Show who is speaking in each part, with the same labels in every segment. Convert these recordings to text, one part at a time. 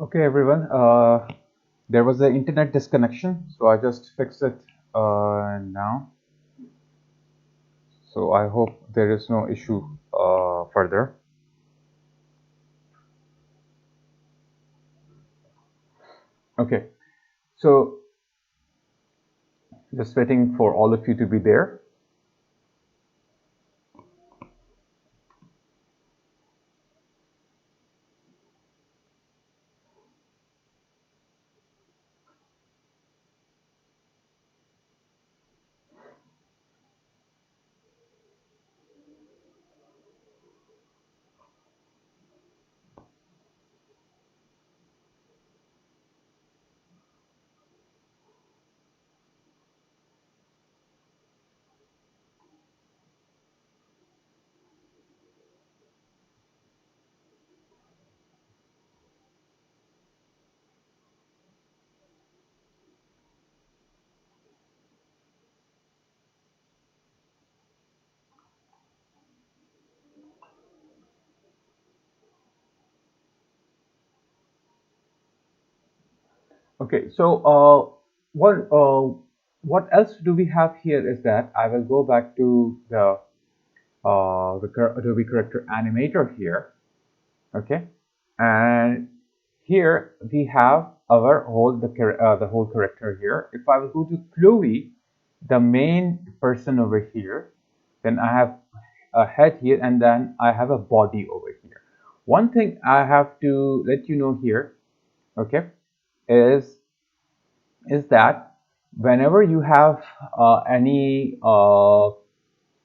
Speaker 1: Okay, everyone. There was an internet disconnection, so I just fixed it now. So I hope there is no issue further. Okay, so just waiting for all of you to be there. Okay, so what else do we have here is that I will go back to the Adobe Character Animator here. Okay, and here we have our the whole character here. If I will go to Chloe, the main person over here, then I have a head here, and then I have a body over here. One thing I have to let you know here, okay, is that whenever you have any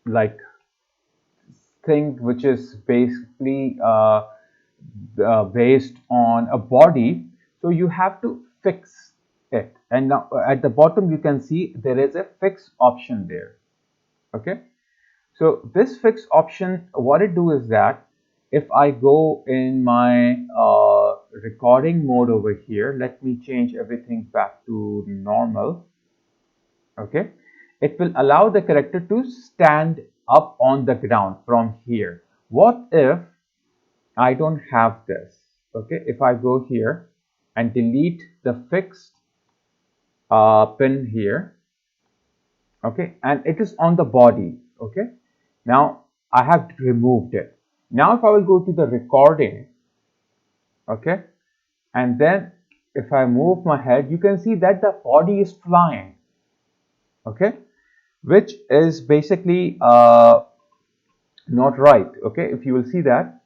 Speaker 1: like thing which is basically based on a body, so you have to fix it. And now at the bottom you can see there is a fix option there. Okay, so this fix option, what it do is that if I go in my recording mode over here, let me change everything back to normal. Okay, it will allow the character to stand up on the ground from here. What if I don't have this? Okay, if I go here and delete the fixed pin here, okay, and it is on the body. Okay, now I have removed it. Now if I will go to the recording, okay, and then if I move my head, you can see that the body is flying. Okay, which is basically not right. Okay, if you will see that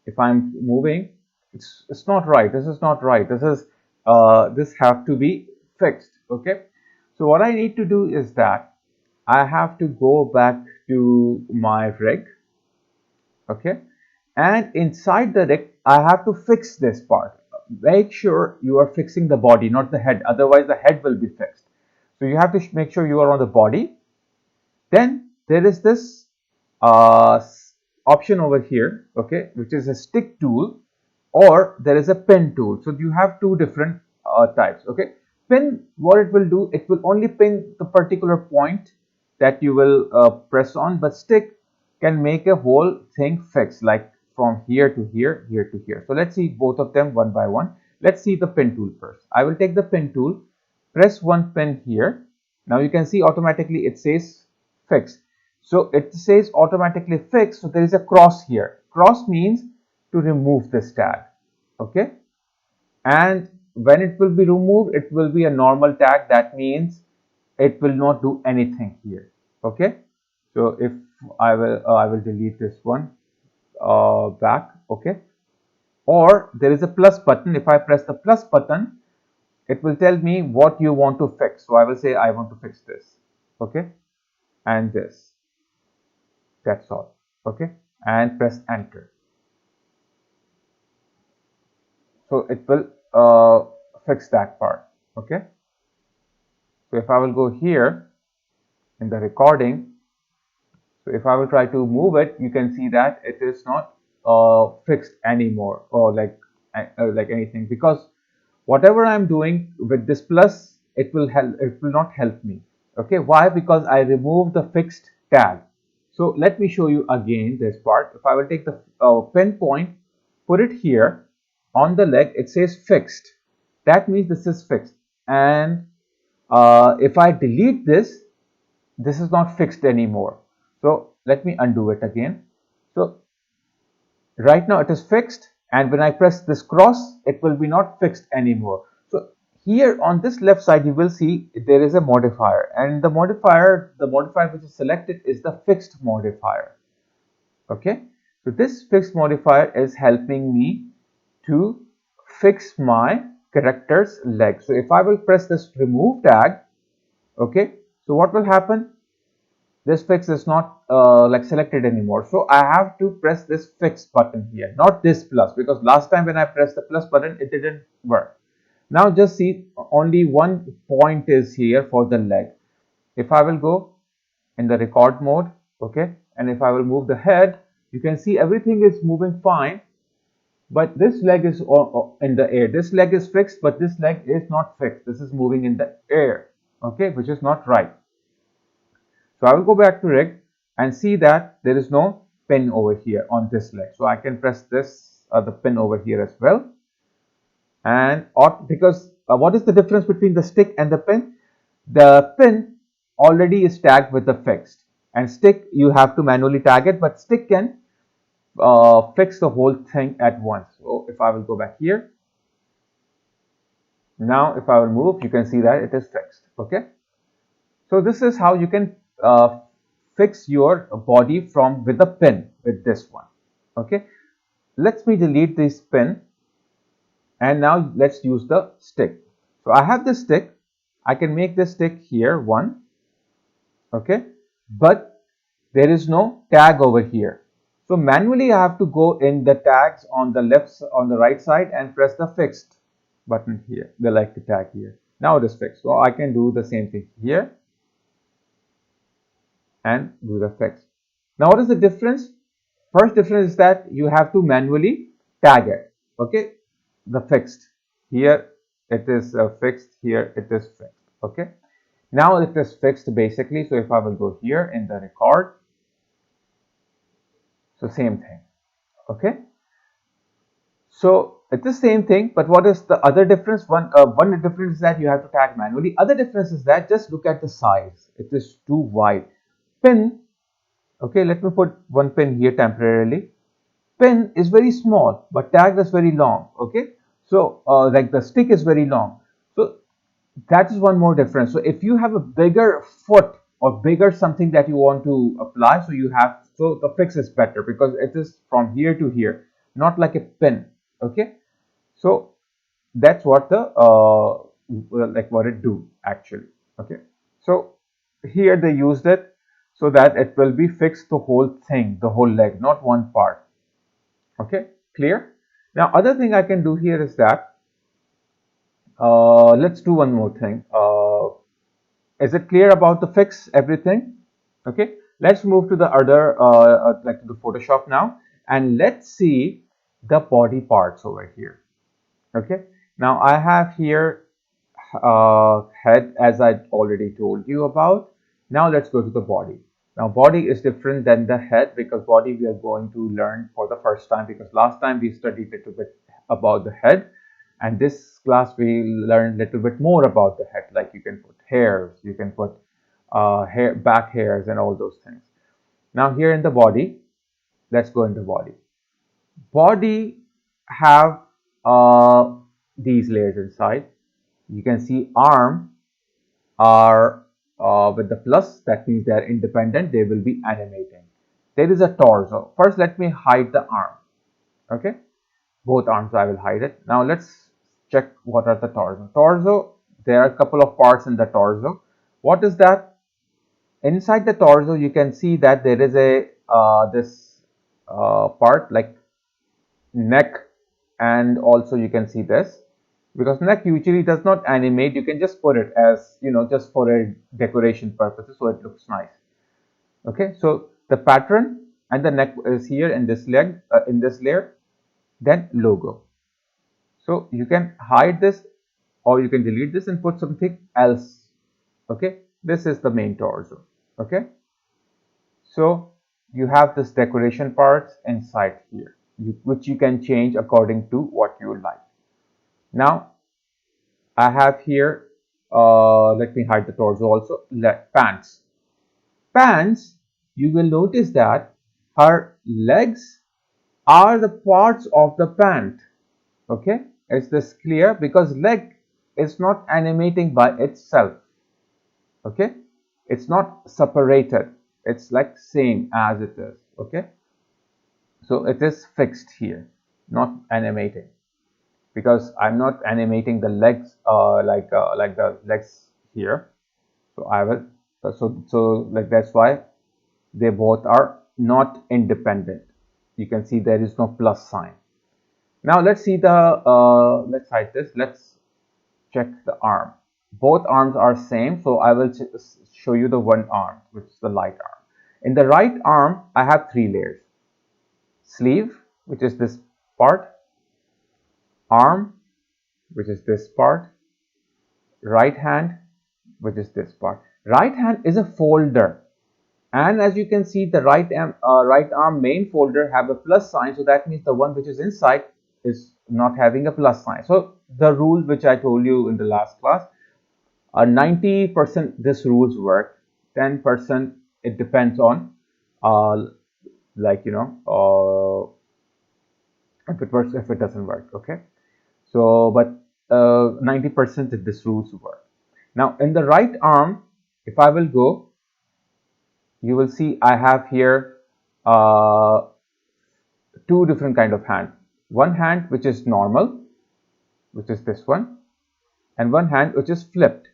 Speaker 1: if I'm moving, it's not right. This is not right. This have to be fixed. Okay, so what I need to do is that I have to go back to my rig. Okay, and inside the rig I have to fix this part. Make sure you are fixing the body, not the head, otherwise the head will be fixed. So you have to make sure you are on the body. Then there is this option over here, okay, which is a stick tool, or there is a pen tool. So you have two different types. Okay, pin, what it will do, it will only pin the particular point that you will press on, but stick can make a whole thing fixed, like from here to here, here to here. So let's see both of them one by one. Let's see the pen tool first. I will take the pen tool, press one pin here. Now you can see automatically it says fixed. So it says automatically fixed. So there is a cross here. Cross means to remove this tag. Okay. And when it will be removed, it will be a normal tag. That means it will not do anything here. Okay. So if I will delete this one back. Okay. Or there is a plus button. If I press the plus button, it will tell me what you want to fix. So I will say I want to fix this. Okay. And this. That's all. Okay, and press enter. So it will fix that part. Okay, so if I will go here in the recording, so if I will try to move it, you can see that it is not fixed anymore, or like anything, because whatever I'm doing with this plus, it will not help me. Okay, why? Because I removed the fixed tag. So let me show you again this part. If I will take the pen point, put it here, on the leg it says fixed. That means this is fixed. And if I delete this, this is not fixed anymore. So let me undo it again. So right now it is fixed, and when I press this cross, it will be not fixed anymore. So here on this left side, you will see there is a modifier, and the modifier which is selected is the fixed modifier. Okay, so this fixed modifier is helping me to fix my character's leg. So if I will press this remove tag, okay, so what will happen? This fix is not like selected anymore. So I have to press this fix button here, not this plus, because last time when I pressed the plus button, it didn't work. Now just see, only one point is here for the leg. If I will go in the record mode, okay, and if I will move the head, you can see everything is moving fine, but this leg is in the air. This leg is fixed, but this leg is not fixed. This is moving in the air, okay, which is not right. So I will go back to rig and see that there is no pin over here on this leg. So I can press this the pin over here as well. And because what is the difference between the stick and the pin? The pin already is tagged with the fixed, and stick you have to manually tag it, but stick can fix the whole thing at once. So if I will go back here, now if I will move, you can see that it is fixed. Okay, so this is how you can fix your body with a pin with this one. Okay, let me delete this pin, and now let's use the stick. So I have this stick. I can make this stick here one, okay, but there is no tag over here. So manually I have to go in the tags on the right side and press the fixed button here, the tag here. Now it is fixed. So I can do the same thing here and do the fix. Now what is the difference? First difference is that you have to manually tag it. Okay, the fixed here it is fixed, here it is fixed. Okay, now it is fixed basically. So if I will go here in the record, so same thing. Okay, so it's the same thing, but what is the other difference? One difference is that you have to tag manually. Other difference is that just look at the size. It is too wide. Pin, okay, let me put one pin here temporarily. Pin is very small, but tag is very long. Okay, so like the stick is very long. So that is one more difference. So if you have a bigger foot or bigger something that you want to apply, so the fix is better because it is from here to here, not like a pin. Okay, so that's what the what it do actually. Okay, so here they used it so that it will be fixed the whole thing, the whole leg, not one part. Okay, clear? Now other thing I can do here is that let's do one more thing. Is it clear about the fix everything? Okay, let's move to the other like to the Photoshop now, and let's see the body parts over here. Okay, now I have here head, as I already told you about. Now let's go to the body. Now body is different than the head because body we are going to learn for the first time, because last time we studied a little bit about the head, and this class we learn a little bit more about the head, like you can put hairs, you can put back hairs and all those things. Now here in the body, let's go into body. Body have these layers inside. You can see arm are with the plus, that means they are independent, they will be animating. There is a torso. First let me hide the arm. Okay, both arms I will hide it. Now let's check what are the torso. There are a couple of parts in the torso. What is that? Inside the torso you can see that there is a this part like neck, and also you can see this, because neck usually does not animate. You can just put it as, you know, just for a decoration purposes, so it looks nice. Okay, so the pattern and the neck is here in this leg, in this layer. Then logo. So you can hide this or you can delete this and put something else. Okay, this is the main torso. Okay, so you have this decoration parts inside here. which you can change according to what you like. Now I have here, let me hide the torso also, pants. Pants, you will notice that her legs are the parts of the pant. Okay, is this clear? Because leg is not animating by itself. Okay, it's not separated, it's like same as it is. Okay, so it is fixed here, not animating, because I'm not animating the legs like the legs here. So I will so like that's why they both are not independent. You can see there is no plus sign. Now let's see the let's hide this. Let's check the arm. Both arms are same, so I will show you the one arm, which is the light arm. In the right arm, I have three layers: sleeve, which is this part; arm, which is this part; right hand, which is this part. Right hand is a folder, and as you can see, the right arm main folder have a plus sign, so that means the one which is inside is not having a plus sign. So the rule which I told you in the last class, 90% this rules work, 10% it depends on like if it works, if it doesn't work. Okay, so but 90% this rules work. Now in the right arm, if I will go, you will see I have here two different kind of hand. One hand which is normal, which is this one, and one hand which is flipped.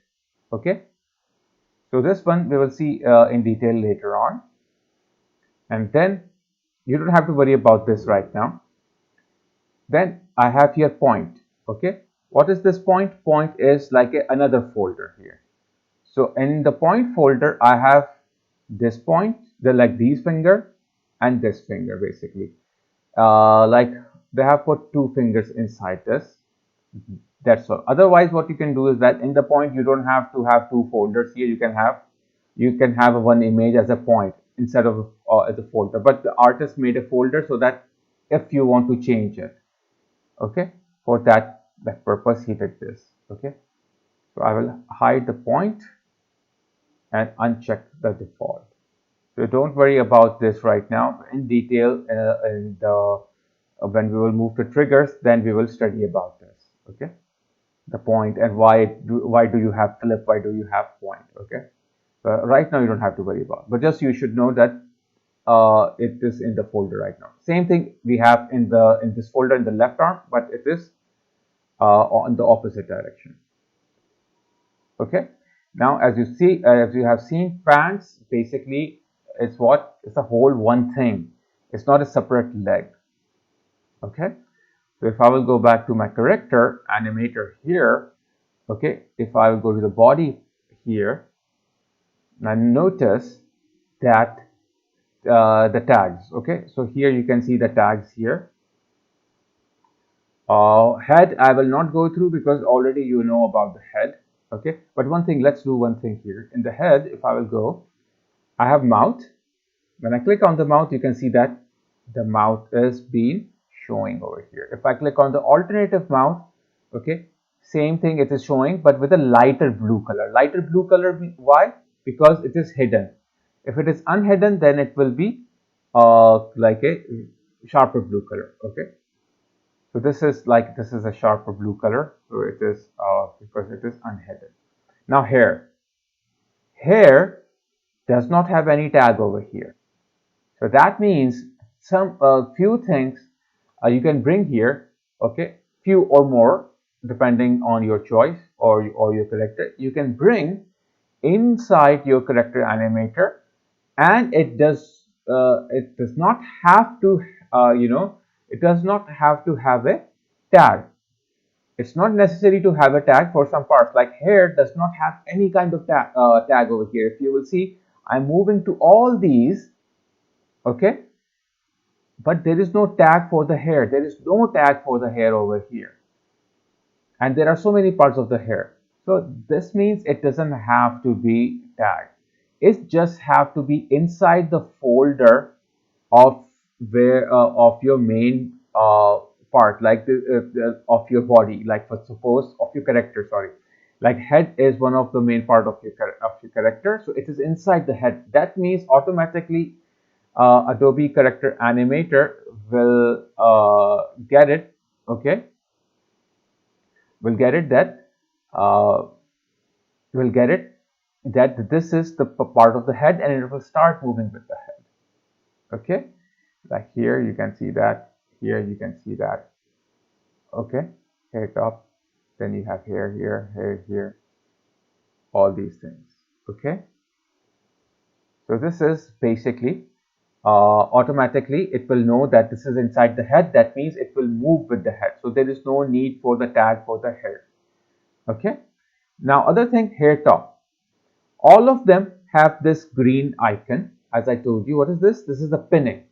Speaker 1: Okay, so this one we will see in detail later on, and then you don't have to worry about this right now. Then I have here point. Okay, what is this point? Point is like another folder here. So in the point folder, I have this point, like these finger and this finger basically. Like they have put two fingers inside this. That's all. Otherwise, what you can do is that in the point you don't have to have two folders here. You can have one image as a point instead of as a folder. But the artist made a folder so that if you want to change it, okay, for that purpose he did this. Okay, so I will hide the point and uncheck the default. So don't worry about this right now. In detail, when we will move to triggers, then we will study about this. Okay, the point and why do you have flip? Why do you have point? Okay, right now you don't have to worry about. But just you should know that it is in the folder right now. Same thing we have in this folder in the left arm, but it is on the opposite direction. Okay. Now, as you have seen, pants basically is what? It's a whole one thing. It's not a separate leg. Okay. So if I will go back to my character animator here, okay, if I will go to the body here, now notice that the tags. Okay, so here you can see the tags here. Head I will not go through because already you know about the head. Okay, but one thing, let's do one thing here. In the head, if I will go, I have mouth. When I click on the mouth, you can see that the mouth is being showing over here. If I click on the alternative mouth, okay, same thing, it is showing, but with a lighter blue color. Lighter blue color, why? Because it is hidden. If it is unhidden, then it will be like a sharper blue color. Okay, so this is a sharper blue color, so it is because it is unhidden. Now hair does not have any tag over here, so that means some few things you can bring here. Okay, few or more depending on your choice or your character. You can bring inside your character animator, and it does not have to it does not have to have a tag. It's not necessary to have a tag for some parts, like hair does not have any kind of tag over here. If you will see, I'm moving to all these, okay, but there is no tag for the hair. There is no tag for the hair over here, and there are so many parts of the hair. So this means it doesn't have to be tagged. It just have to be inside the folder of where of your main part, like of your body, like for suppose of your character, sorry, like head is one of the main part of your character, so it is inside the head. That means automatically Adobe Character Animator will get it, okay, will get it that uh, will get it that this is the part of the head, and it will start moving with the head. Okay, like here you can see that, here you can see that. Okay, hair top, then you have hair here, hair here, all these things. Okay, so this is basically automatically it will know that this is inside the head. That means it will move with the head, so there is no need for the tag for the hair. Okay, now other thing, hair top, all of them have this green icon. As I told you, what is this? This is the pinning.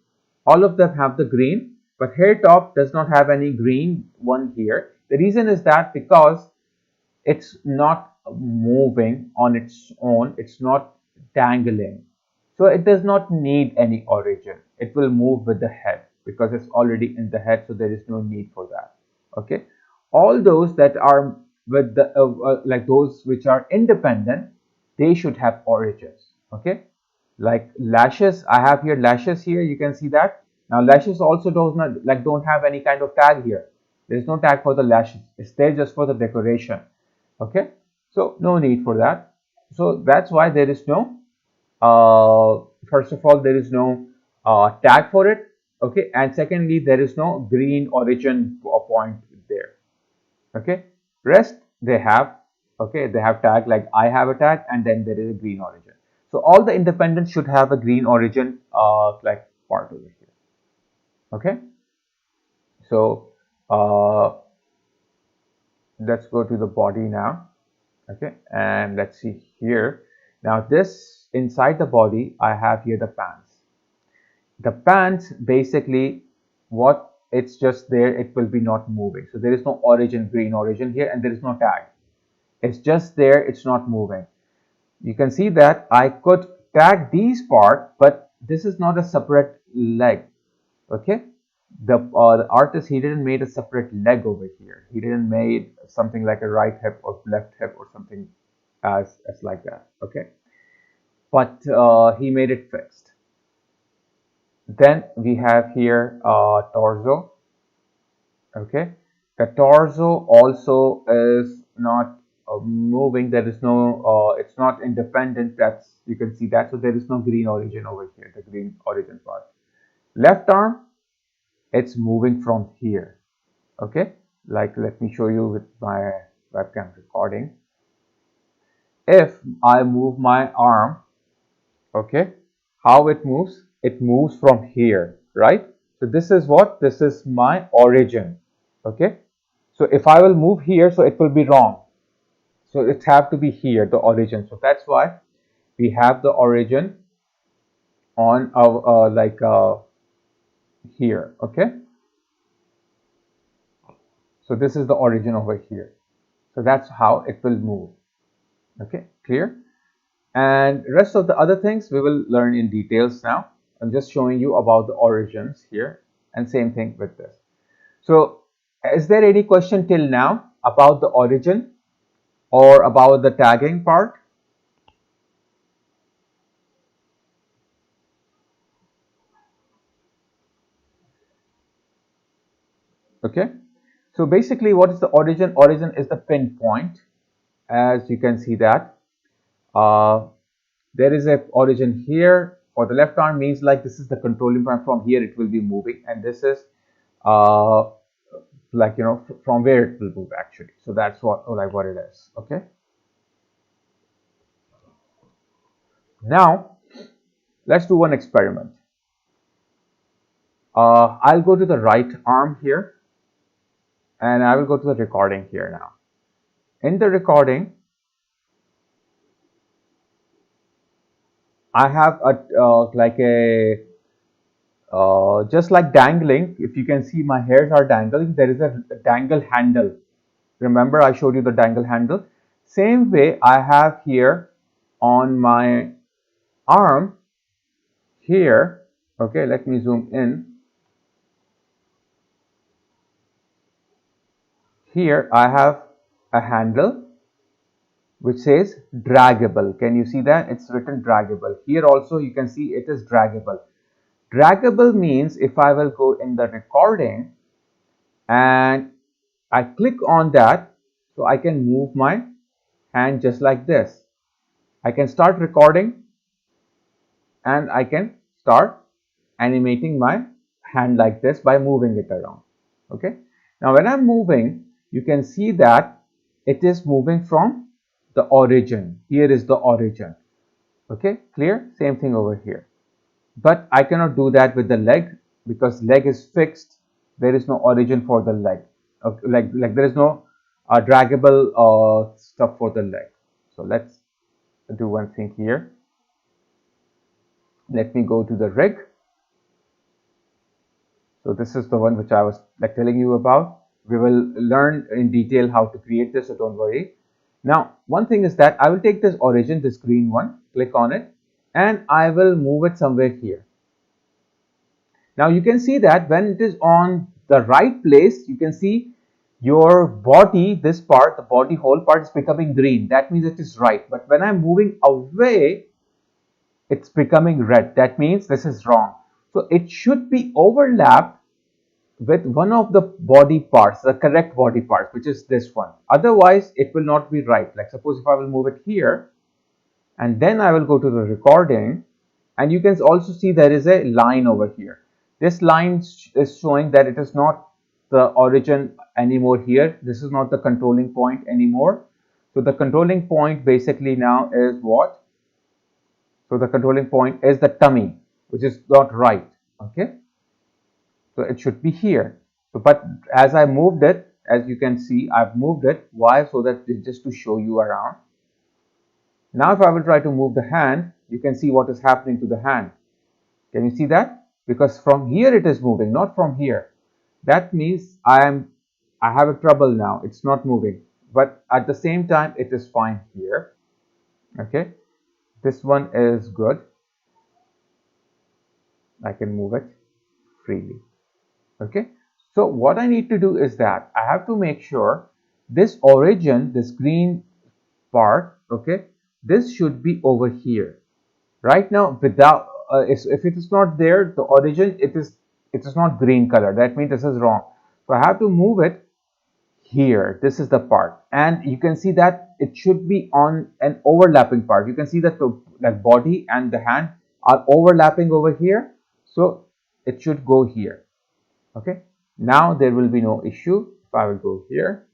Speaker 1: All of them have the green, but hair top does not have any green one here. The reason is that because it's not moving on its own, it's not dangling, so it does not need any origin. It will move with the head because it's already in the head, so there is no need for that. Okay, all those that are with the like those which are independent, they should have origins. Okay, like lashes, I have here lashes here, you can see that. Now lashes also don't have any kind of tag here. There is no tag for the lashes, it's there just for the decoration. Okay, so no need for that. So that's why there is no first of all, there is no tag for it. Okay, and secondly, there is no green origin point there. Okay, rest they have. Okay, they have tag, like I have a tag, and then there is a green origin. So all the independents should have a green origin like part over here. Okay, so let's go to the body now. Okay, and let's see here. Now this inside the body, I have here the pants. The pants basically what it's just there, it will be not moving. So there is no origin, green origin here, and there is no tag. It's just there, it's not moving. You can see that I could tag these part, but this is not a separate leg. Okay, the artist, he didn't made a separate leg over here. He didn't made something like a right hip or left hip or something as like that. Okay, but he made it fixed. Then we have here torso. Okay, the torso also is not moving. There is no it's not independent. That's, you can see that. So there is no green origin over here, the green origin part. Left arm, it's moving from here. Okay, like let me show you with my webcam recording. If I move my arm, okay, how it moves? It moves from here, right? So this is what? This is my origin. Okay, so if I will move here, so it will be wrong. So it have to be here, the origin. So that's why we have the origin on our here. Okay, so this is the origin over here. So that's how it will move. Okay, clear? And rest of the other things we will learn in details now. I'm just showing you about the origins here, and same thing with this. So is there any question till now about the origin or about the tagging part? Okay, so basically what is the origin? Origin is the pinpoint, as you can see that there is a origin here. For the left arm means like this is the controlling point, from here it will be moving, and this is like, you know, from where it will move actually. So that's what it is. Okay, now let's do one experiment. I'll go to the right arm here, and I will go to the recording here now. In the recording, I have a just like dangling. If you can see, my hairs are dangling. There is a dangle handle. Remember, I showed you the dangle handle. Same way I have here on my arm here. Okay, let me zoom in. Here I have a handle which says draggable. Can you see that? It's written draggable. Here also you can see it is draggable. Draggable means if I will go in the recording and I click on that, so I can move my hand just like this. I can start recording and I can start animating my hand like this by moving it around. Okay. Now when I'm moving, you can see that it is moving from the origin. Here is the origin. Okay, clear? Same thing over here. But I cannot do that with the leg because leg is fixed. There is no origin for the leg. Okay, like there is no draggable stuff for the leg. So let's do one thing here. Let me go to the rig. So this is the one which I was telling you about. We will learn in detail how to create this, so don't worry. Now, one thing is that I will take this origin, this green one, click on it, and I will move it somewhere here. Now you can see that when it is on the right place, you can see your body, this part, the body whole part is becoming green. That means it is right. But when I'm moving away, it's becoming red. That means this is wrong. So it should be overlapped with one of the body parts, the correct body parts, which is this one. Otherwise, it will not be right. Like suppose if I will move it here and then I will go to the recording, and you can also see there is a line over here. This line is showing that it is not the origin anymore here. This is not the controlling point anymore. So the controlling point basically now is what? So the controlling point is the tummy, which is not right. Okay. So it should be here. So, but as I moved it, as you can see, I've moved it. Why? So that it's just to show you around. Now, if I will try to move the hand, you can see what is happening to the hand. Can you see that? Because from here it is moving, not from here. That means I have a trouble now. It's not moving. But at the same time, it is fine here. Okay. This one is good. I can move it freely. Okay. So what I need to do is that I have to make sure this origin, this green part, okay, this should be over here. Right now, without if it is not there, the origin, it is not green color. That means this is wrong. So I have to move it here. This is the part, and you can see that it should be on an overlapping part. You can see that the body and the hand are overlapping over here, so it should go here. Okay, now there will be no issue. If I will go here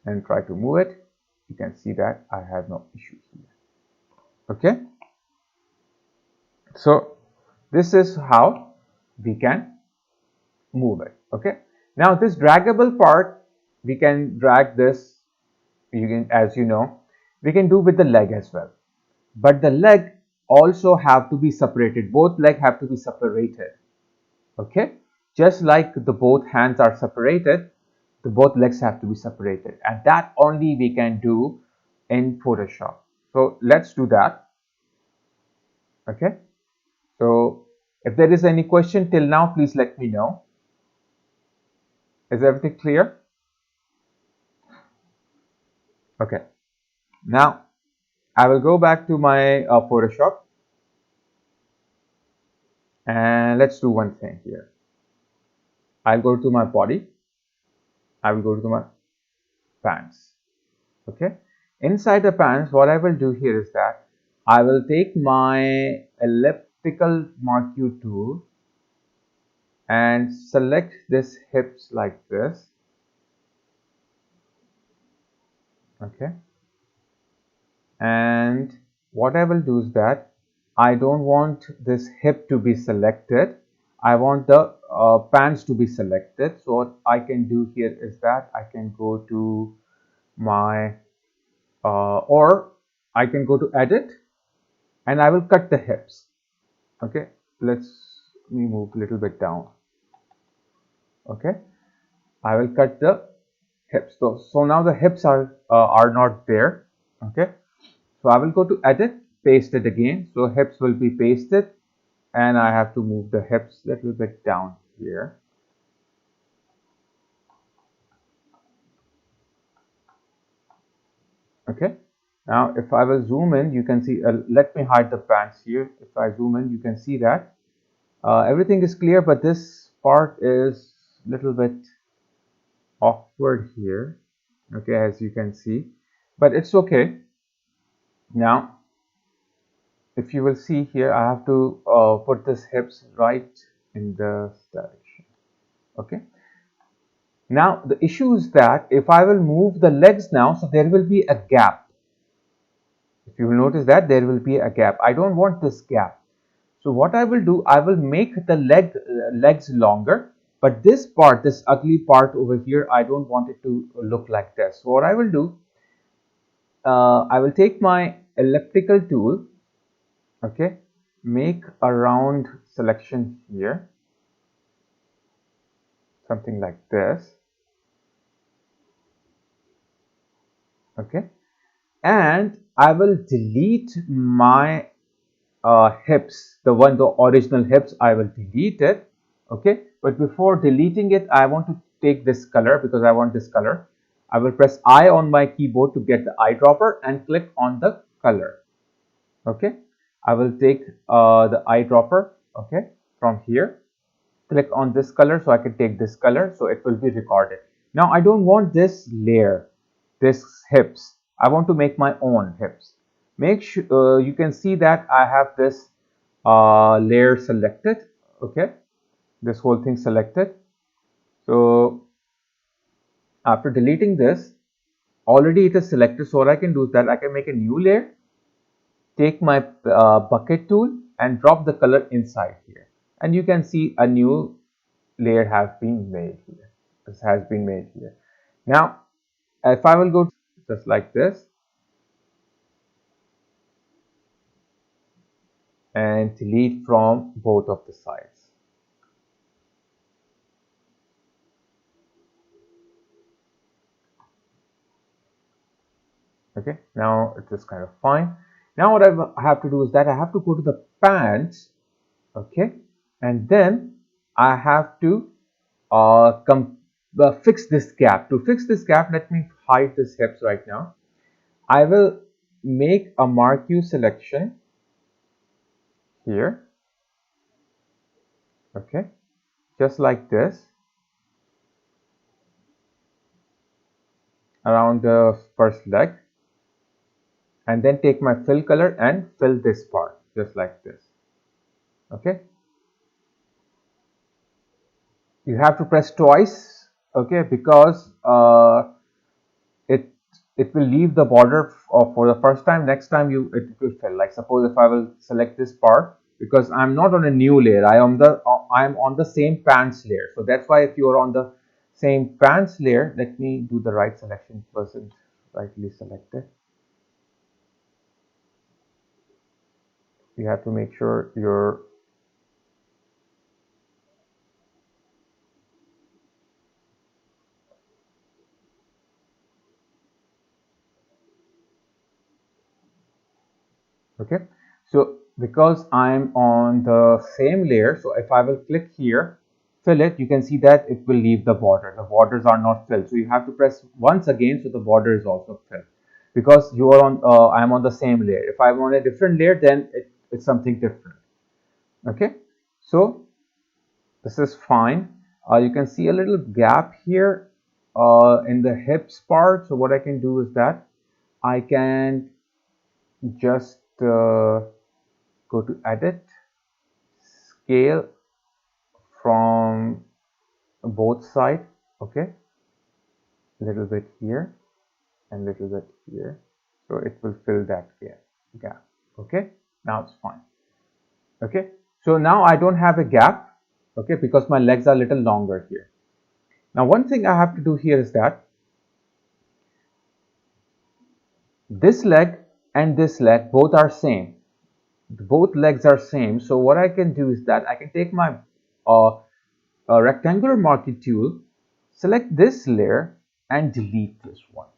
Speaker 1: and try to move it, you can see that I have no issue here. Okay, so this is how we can move it. Okay, now this draggable part, we can drag this, you can, as you know, we can do with the leg as well, but the leg also have to be separated. Both leg have to be separated. Okay, just like the both hands are separated, the both legs have to be separated, and that only we can do in Photoshop. So let's do that. Okay, so if there is any question till now, please let me know. Is everything clear? Okay, now I will go back to my Photoshop, and let's do one thing here. I'll go to my body. I will go to my pants. Okay, inside the pants, what I will do here is that I will take my elliptical mark you tool and select this hips like this. Okay, and what I will do is that I don't want this hip to be selected. I want the pants to be selected. So what I can do here is that I can go to my or I can go to edit, and I will cut the hips. Okay, let me move a little bit down. Okay, I will cut the hips. So now the hips are not there. Okay, so I will go to edit, paste it again. So hips will be pasted, and I have to move the hips a little bit down here. Okay. Now, if I will zoom in, you can see, let me hide the pants here. If I zoom in, you can see that everything is clear, but this part is a little bit awkward here. Okay, as you can see, but it's okay. Now, if you will see here, I have to put this hips right in this direction. Okay. Now, the issue is that if I will move the legs now, so there will be a gap. If you will notice that there will be a gap. I don't want this gap. So what I will do, I will make the legs longer, but this part, this ugly part over here, I don't want it to look like this. So what I will do, I will take my elliptical tool, okay, make a round selection here, something like this, okay, and I will delete my hips, the original hips, I will delete it, okay. But before deleting it, I want to take this color because I want this color. I will press I on my keyboard to get the eyedropper and click on the color, okay. I will take the eyedropper, okay, from here, click on this color so I can take this color, so it will be recorded. Now I don't want this layer, this hips. I want to make my own hips. Make sure you can see that I have this layer selected, okay, this whole thing selected. So after deleting this, already it is selected. So what I can do is that I can make a new layer, take my bucket tool and drop the color inside here, and you can see a new layer has been made here. This has been made here. Now if I will go just like this and delete from both of the sides. Okay, now it is kind of fine. Now what I have to do is that I have to go to the pants, okay, and then I have to fix this gap. To fix this gap, let me hide this hips right now. I will make a marquee selection here, okay, just like this, around the first leg, and then take my fill color and fill this part just like this, okay. You have to press twice, okay, because it will leave the border for the first time. Next time it will fill. Like suppose if I will select this part, because I'm not on a new layer, I am on the same pants layer. So that's why if you are on the same pants layer, let me do the right selection, wasn't rightly selected. You have to make sure you're okay. So because I'm on the same layer, so if I will click here, fill it, you can see that it will leave the border. The borders are not filled, so you have to press once again so the border is also filled, because you are on I'm on the same layer. If I'm on a different layer, then it's something different, okay. So this is fine. You can see a little gap here in the hips part. So what I can do is that I can just go to edit, scale from both sides, okay, a little bit here and little bit here, so it will fill that gap, okay. Now it's fine, okay. So now I don't have a gap, okay, because my legs are a little longer here. Now one thing I have to do here is that this leg and this leg both are same, both legs are same. So what I can do is that I can take my rectangular marquee tool, select this layer and delete this one,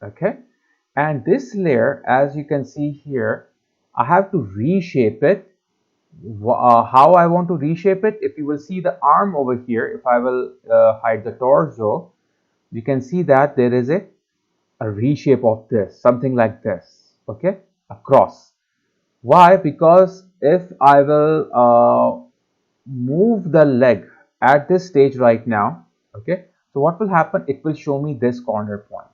Speaker 1: okay. And this layer, as you can see here, I have to reshape it. How I want to reshape it, if you will see the arm over here, if I will hide the torso, you can see that there is a a reshape of this, something like this, okay, a cross. Why? Because if I will move the leg at this stage right now, okay, so what will happen? It will show me this corner point,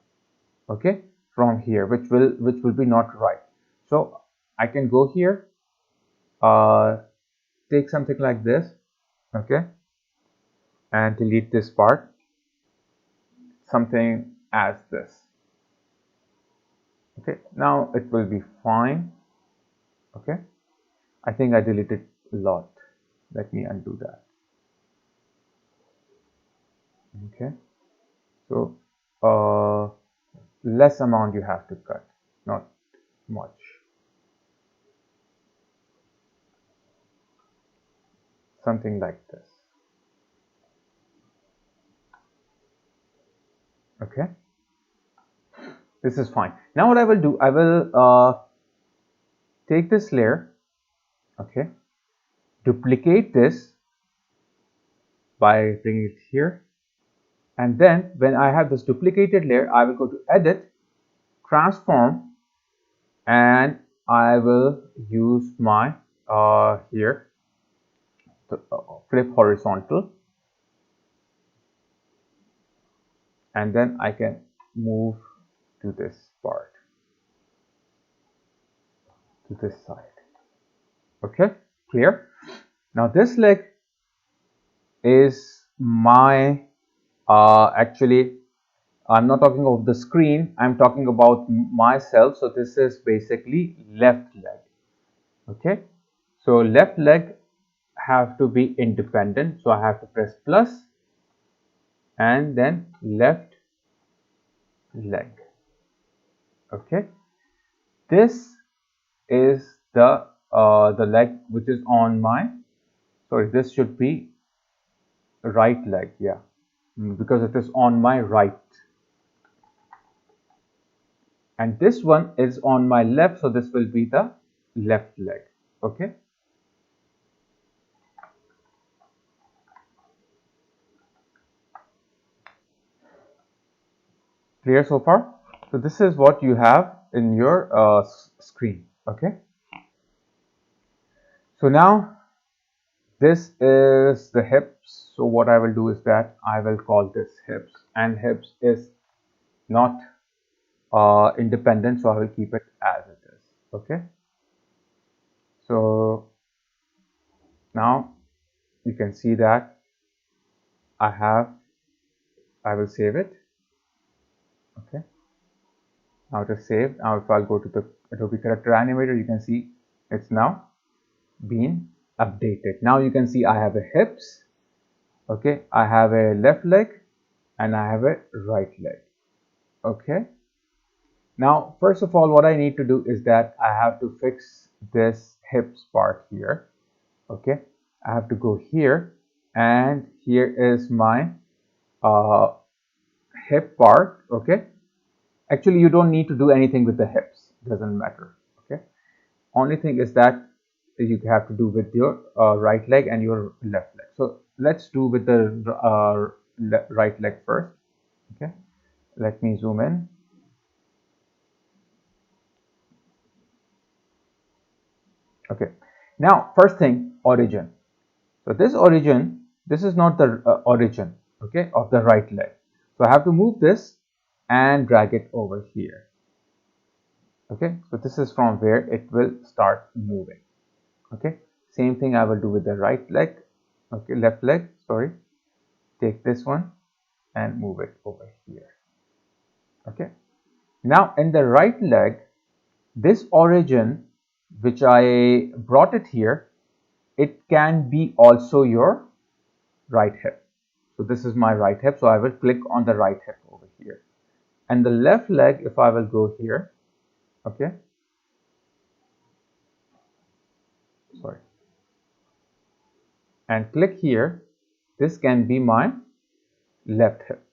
Speaker 1: okay, from here, which will be not right. So I can go here, take something like this, okay, and delete this part, something as this. Okay, now it will be fine. Okay, I think I deleted a lot. Let me undo that. Okay, so less amount you have to cut, not much. Something like this. Okay, this is fine. Now what I will do, I will take this layer, okay, duplicate this by bringing it here, and then when I have this duplicated layer, I will go to edit, transform, and I will use my here flip horizontal, and then I can move to this part, to this side. Okay, clear? Now this leg is my actually, I'm not talking about the screen, I'm talking about myself. So this is basically left leg. Okay, so left leg have to be independent, so I have to press plus and then left leg. Okay, this is the leg which is on my, sorry, this should be right leg, yeah, because it is on my right, and this one is on my left, so this will be the left leg. Okay, clear so far? So this is what you have in your screen. Okay, so now this is the hips. So what I will do is that I will call this hips, and hips is not independent, so I will keep it as it is. Okay, so now you can see that I will save it. Okay, now it is saved. Now if I'll go to the Adobe Character Animator, you can see it's now been updated. Now you can see I have a hips, okay, I have a left leg, and I have a right leg. Okay, now first of all, what I need to do is that I have to fix this hips part here. Okay, I have to go here, and here is my hip part. Okay, actually you don't need to do anything with the hips, doesn't matter. Okay, only thing is that you have to do with your right leg and your left leg. So let's do with the right leg first. Okay, let me zoom in. Okay, now first thing, origin. So this origin, this is not the origin, okay, of the right leg. So I have to move this and drag it over here. Okay, so this is from where it will start moving. Okay, same thing I will do with the right leg. Okay, left leg, sorry, take this one and move it over here. Okay, now in the right leg, this origin which I brought it here, it can be also your right hip. So this is my right hip, so I will click on the right hip over here, and the left leg, if I will go here, okay, sorry, and click here, this can be my left hip.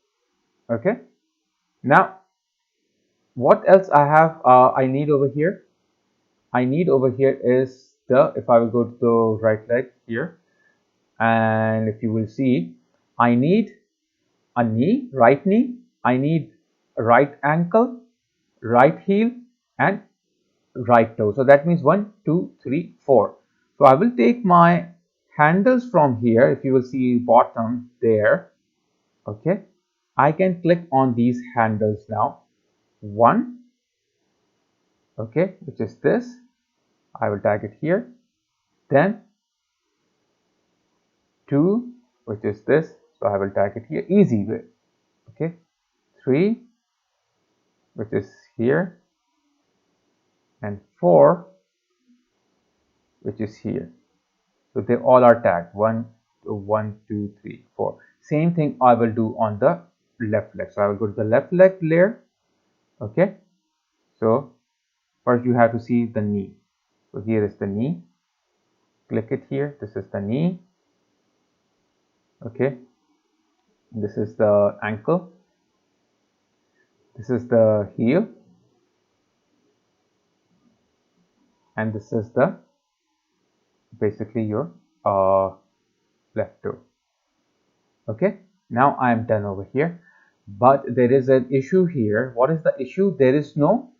Speaker 1: Okay, now what else I have I need over here? I need over here is the, if I will go to the right leg here, and if you will see, I need a knee, right knee, I need a right ankle, right heel and right toe. So that means 1, 2, 3, 4. So I will take my handles from here. If you will see bottom there, okay, I can click on these handles now. 1, okay, which is this. I will tag it here. Then 2, which is this. So I will tag it here. Easy way. Okay. 3, which is here, and 4, which is here. So they all are tagged 1, 2, 3, 4. Same thing I will do on the left leg. So I will go to the left leg layer. Okay. So first you have to see the knee. So here is the knee. Click it here. This is the knee. Okay. This is the ankle. This is the heel. And this is the basically your left toe. Okay, now I am done over here, but there is an issue here. What is the issue? There is no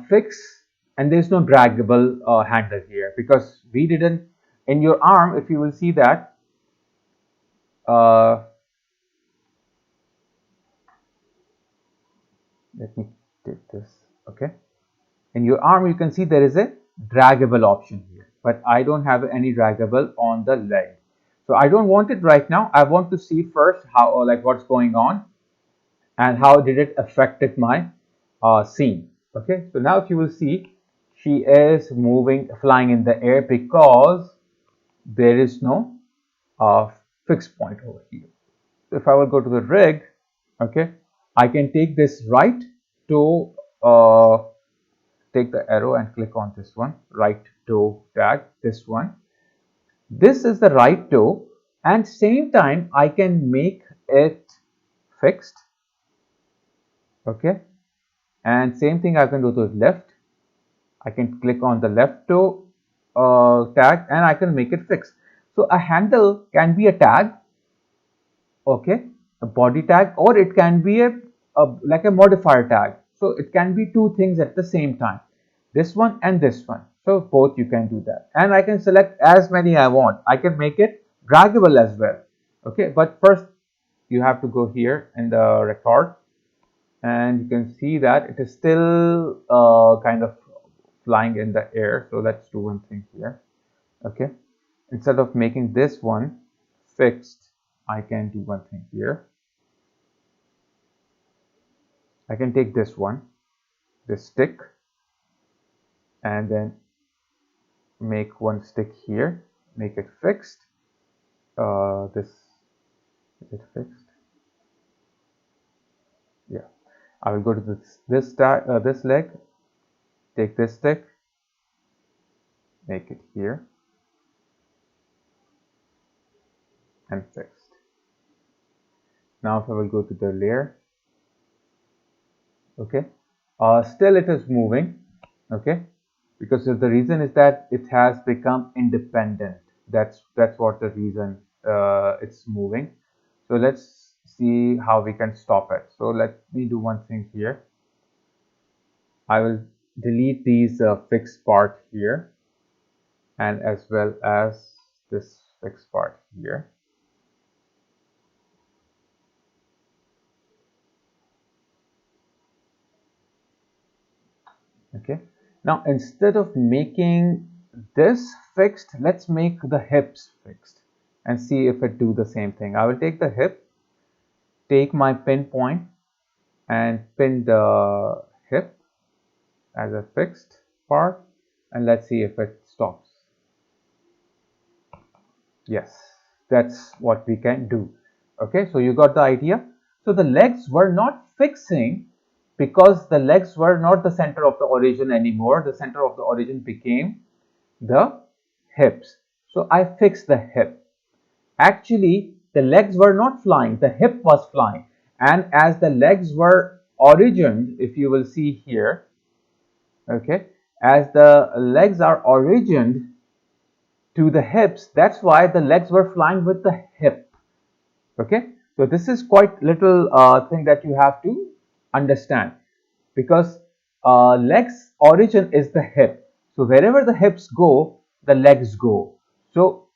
Speaker 1: fix and there is no draggable handle here, because we didn't, in your arm, if you will see that let me take this. Okay, in your arm you can see there is a draggable option here, but I don't have any draggable on the leg. So I don't want it right now. I want to see first how, or like what's going on and how did it affected my scene. Okay, so now if you will see, she is moving, flying in the air because there is no fixed point over here. So if I will go to the rig, okay, I can take this right toe, take the arrow and click on this one, right toe tag, this one. This is the right toe, and same time I can make it fixed. Okay, and same thing I can do to the left. I can click on the left toe tag and I can make it fixed. So a handle can be a tag, okay, a body tag, or it can be a like a modifier tag. So it can be two things at the same time, this one and this one. So both you can do that, and I can select as many I want. I can make it draggable as well. Okay, but first you have to go here in the record, and you can see that it is still kind of flying in the air. So let's do one thing here. Okay, instead of making this one fixed, I can do one thing here. I can take this one, this stick, and then make one stick here, make it fixed. This is it fixed? Yeah. I will go to this leg, take this stick, make it here, and fixed. Now if I will go to the layer, okay, still it is moving, okay, because the reason is that it has become independent. That's what the reason it's moving. So let's see how we can stop it. So let me do one thing here. I will delete these fixed part here, and as well as this fixed part here. Okay, now instead of making this fixed, let's make the hips fixed and see if it do the same thing. I will take the hip, take my pin point and pin the hip as a fixed part, and let's see if it stops. Yes, that's what we can do. Okay, so you got the idea. So the legs were not fixing because the legs were not the center of the origin anymore. The center of the origin became the hips. So I fixed the hip. Actually, the legs were not flying, the hip was flying. And as the legs were origined, if you will see here, okay, as the legs are origined to the hips, that's why the legs were flying with the hip. Okay, so this is quite little thing that you have to understand, because legs origin is the hip. So wherever the hips go, the legs go. So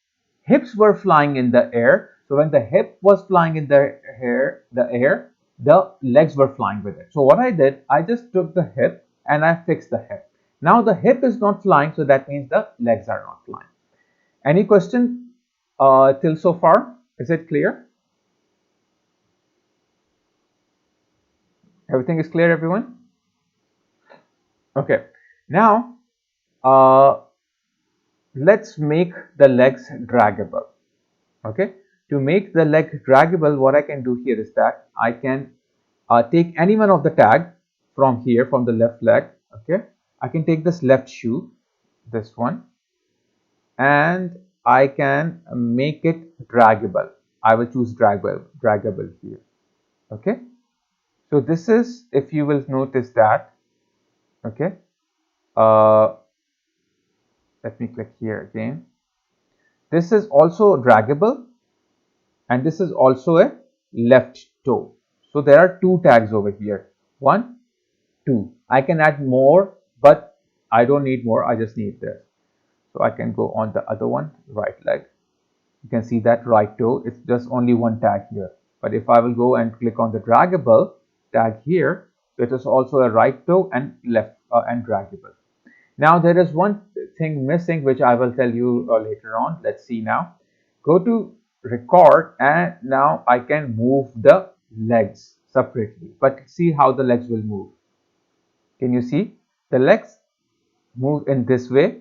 Speaker 1: hips were flying in the air. So when the hip was flying in the air, the legs were flying with it. So what I did, I just took the hip and I fixed the hip. Now the hip is not flying, so that means the legs are not flying. Any question till so far? Is it clear? Everything is clear, everyone? Okay. Now, let's make the legs draggable. Okay. To make the leg draggable, what I can do here is that I can take any one of the tag from here, from the left leg. Okay. I can take this left shoe, this one, and I can make it draggable. I will choose draggable here. Okay. So this is, if you will notice that, okay. Let me click here again. This is also draggable, and this is also a left toe. So there are two tags over here. 1, 2. I can add more, but I don't need more. I just need this. So I can go on the other one, right leg. You can see that right toe. It's just only one tag here. But if I will go and click on the draggable tag here, it is also a right toe and left and draggable. Now there is one thing missing, which I will tell you later on. Let's see now. Go to record, and now I can move the legs separately. But see how the legs will move. Can you see? The legs move in this way,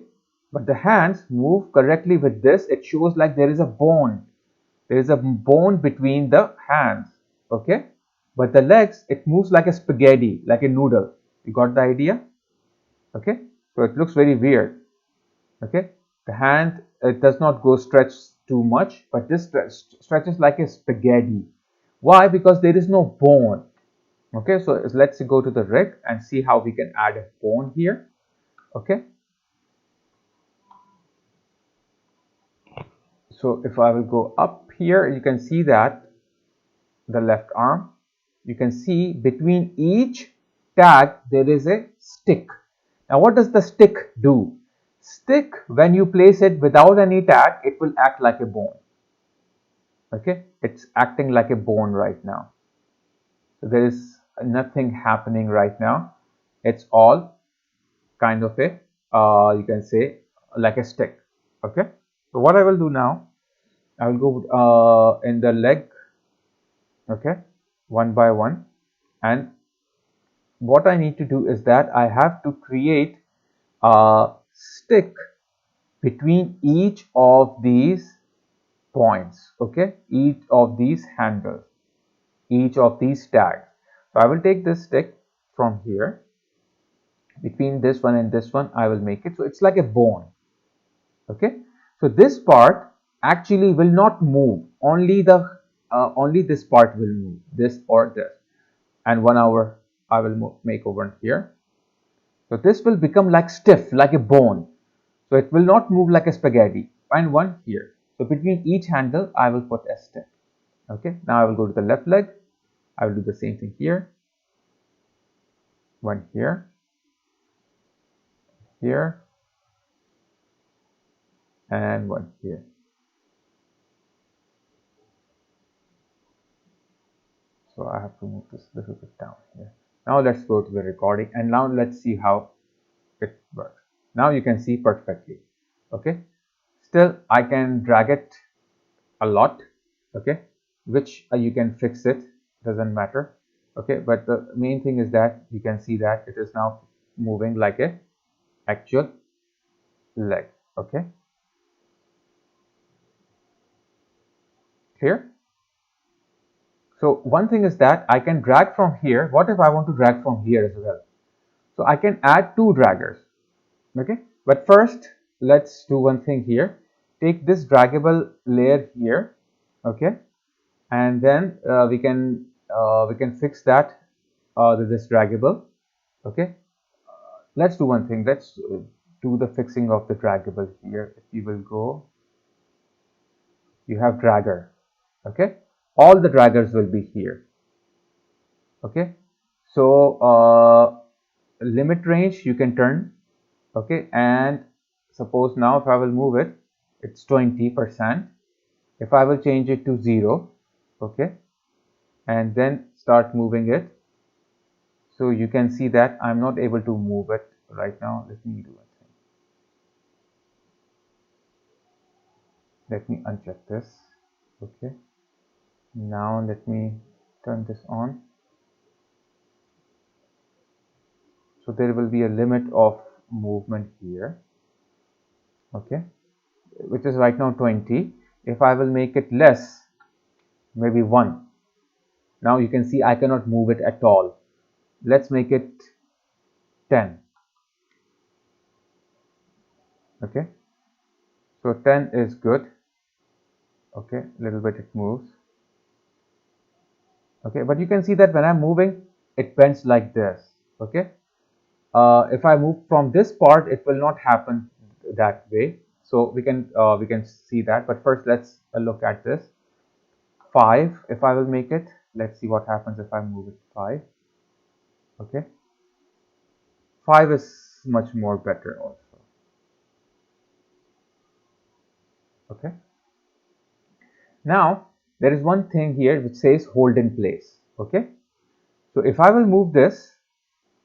Speaker 1: but the hands move correctly with this. It shows like there is a bone. There is a bone between the hands. Okay? But the legs, it moves like a spaghetti, like a noodle. You got the idea? Okay? So it looks very weird. Okay, the hand, it does not go stretch too much, but this stretches like a spaghetti. Why? Because there is no bone. Okay, so let's go to the rig and see how we can add a bone here. Okay, so if I will go up here, you can see that the left arm, you can see between each tag there is a stick. Now what does the stick do? Stick, when you place it without any tag, it will act like a bone. Okay, it's acting like a bone right now. So there is nothing happening right now. It's all kind of a, you can say, like a stick. Okay, so what I will do now, I will go in the leg, okay, one by one, and what I need to do is that I have to create a stick between each of these points, okay, each of these handles, each of these tags. So I will take this stick from here, between this one and this one, I will make it so it's like a bone. Okay, so this part actually will not move, only this part will move, this or this, and 1 hour I will make over here. So this will become like stiff, like a bone. So it will not move like a spaghetti. Find one here. So between each handle, I will put a stick. Okay. Now I will go to the left leg. I will do the same thing here. One here, here, and one here. So I have to move this little bit down here. Now let's go to the recording, and now let's see how it works. Now you can see perfectly. Okay. Still, I can drag it a lot. Okay, which you can fix it, doesn't matter. Okay, but the main thing is that you can see that it is now moving like a actual leg. Okay, clear? So one thing is that I can drag from here. What if I want to drag from here as well? So I can add two draggers. Okay, but first let's do one thing here. Take this draggable layer here. Okay, and then we can fix that this draggable. Okay, let's do one thing. Let's do the fixing of the draggable here. If you will go, you have dragger. Okay, all the draggers will be here. Okay, so limit range you can turn, okay, and suppose now if I will move it, it's 20%. If I will change it to 0, okay, and then start moving it, so you can see that I'm not able to move it right now. Let me do one thing. Let me uncheck this. Okay, now let me turn this on. So there will be a limit of movement here, okay, which is right now 20. If I will make it less, maybe 1, now you can see I cannot move it at all. Let's make it 10. Okay, so 10 is good. Okay, a little bit it moves. Okay, but you can see that when I'm moving, it bends like this. Okay, if I move from this part, it will not happen that way. So we can see that. But first, let's look at this. 5. If I will make it, let's see what happens if I move it 5. Okay, 5 is much more better also. Okay. Now there is one thing here which says hold in place. Okay, so if I will move this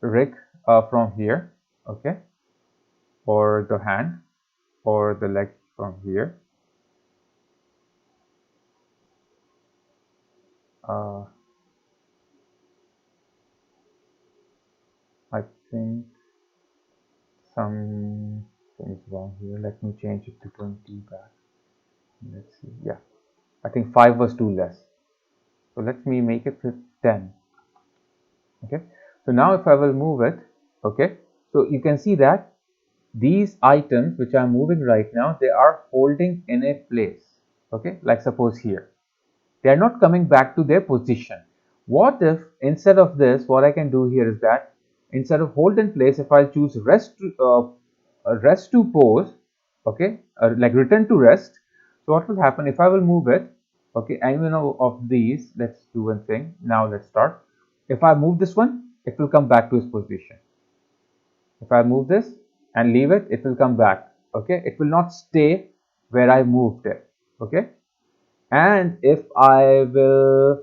Speaker 1: rig from here, okay, or the hand or the leg from here, I think something is wrong here. Let me change it to 20 back. Let's see. Yeah, I think 5 was too less. So let me make it 10. Okay, so now if I will move it, okay, so you can see that these items which I'm moving right now, they are holding in a place. Okay, like suppose here, they are not coming back to their position. What if instead of this, what I can do here is that instead of hold in place, if I choose rest to pose, okay, like return to rest, so what will happen if I will move it, okay, any one of these, let's do one thing. Now let's start. If I move this one, it will come back to its position. If I move this and leave it, it will come back. Okay, it will not stay where I moved it. Okay, and if I will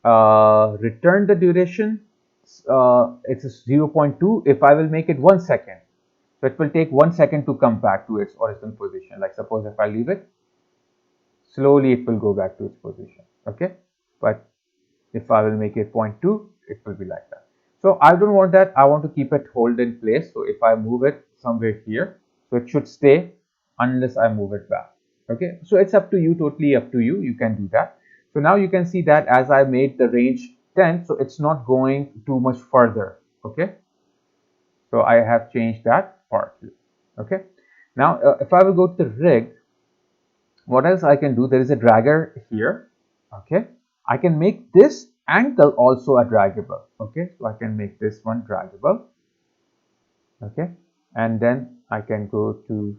Speaker 1: return the duration, it's 0.2. If I will make it 1 second, so it will take 1 second to come back to its original position. Like suppose if I leave it, slowly it will go back to its position. Okay, but if I will make it 0.2, it will be like that. So I don't want that. I want to keep it hold in place. So if I move it somewhere here, so it should stay unless I move it back. Okay, so it's up to you, totally up to you. You can do that. So now you can see that as I made the range 10, so it's not going too much further. Okay, so I have changed that part. Okay, now if I will go to the rig, what else I can do? There is a dragger here. Okay, I can make this ankle also a draggable. Okay, so I can make this one draggable. Okay, and then I can go to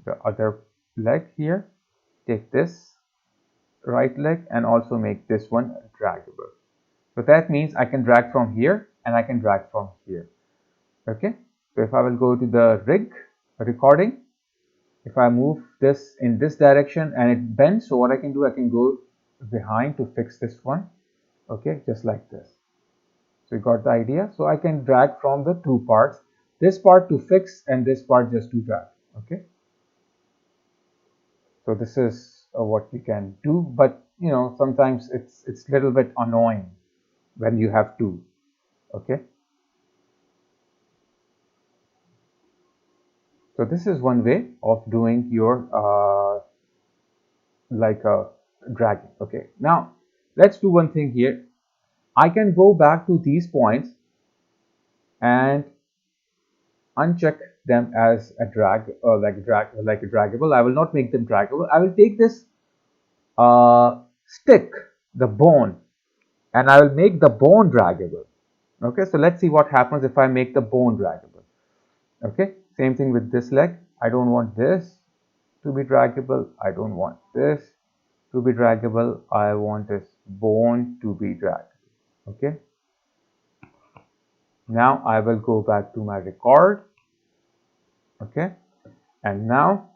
Speaker 1: the other leg here, take this right leg and also make this one draggable. So that means I can drag from here and I can drag from here. Okay, so if I will go to the rig recording, if I move this in this direction and it bends, so what I can do, I can go behind to fix this one. Okay, just like this. So you got the idea. So I can drag from the two parts, this part to fix and this part just to drag. Okay, so this is what you can do, but you know, sometimes it's a little bit annoying when you have to. Okay, so this is one way of doing your like a dragging. Okay, now let's do one thing here. I can go back to these points and uncheck them as a drag or like a draggable. I will not make them draggable. I will take this stick, the bone, and I will make the bone draggable. Okay, so let's see what happens if I make the bone draggable. Okay, same thing with this leg. I don't want this to be draggable. I don't want this to be draggable. I want this bone to be draggable. Okay, Now I will go back to my record. Okay, and now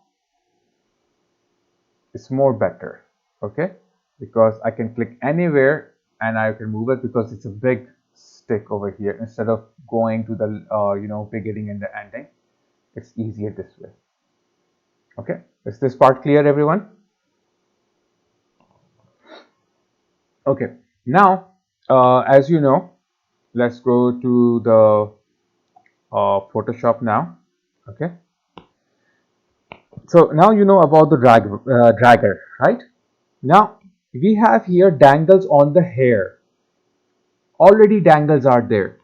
Speaker 1: it's more better. Okay, because I can click anywhere and I can move it because it's a big stick over here. Instead of going to the beginning and the ending, it's easier this way. Okay, is this part clear, everyone? Okay, now as you know, let's go to the Photoshop now. Okay, so now you know about the dragger, right? Now we have here dangles on the hair. Already dangles are there.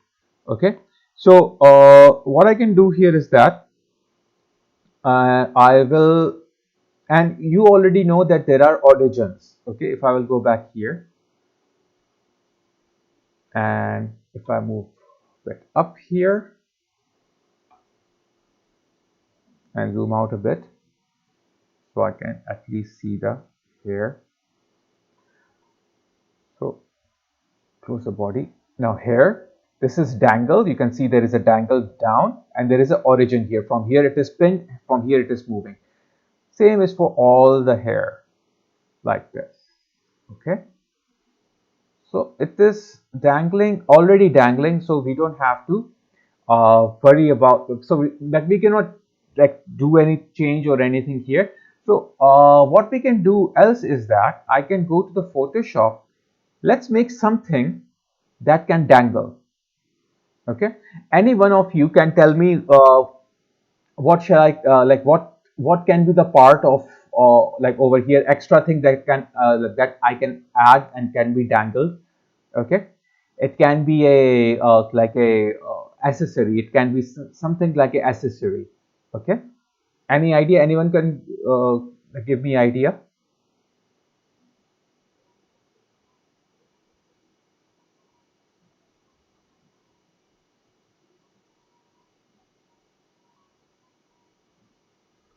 Speaker 1: Okay, so what I can do here is that I will, and you already know that there are origins. Okay, if I will go back here and if I move it up here and zoom out a bit so I can at least see the hair. So close the body. Now here, this is dangle. You can see there is a dangle down and there is an origin here. From here it is pinned, from here it is moving. Same is for all the hair, like this. Okay. So it is dangling, already dangling, so we don't have to worry about, that we cannot like do any change or anything here. So what we can do else is that I can go to the Photoshop. Let's make something that can dangle. Okay, any one of you can tell me what shall I like what can be the part of like over here extra thing that can that I can add and can be dangled. Okay, it can be a like a accessory. It can be something like a accessory. Okay, any idea? Anyone can give me idea?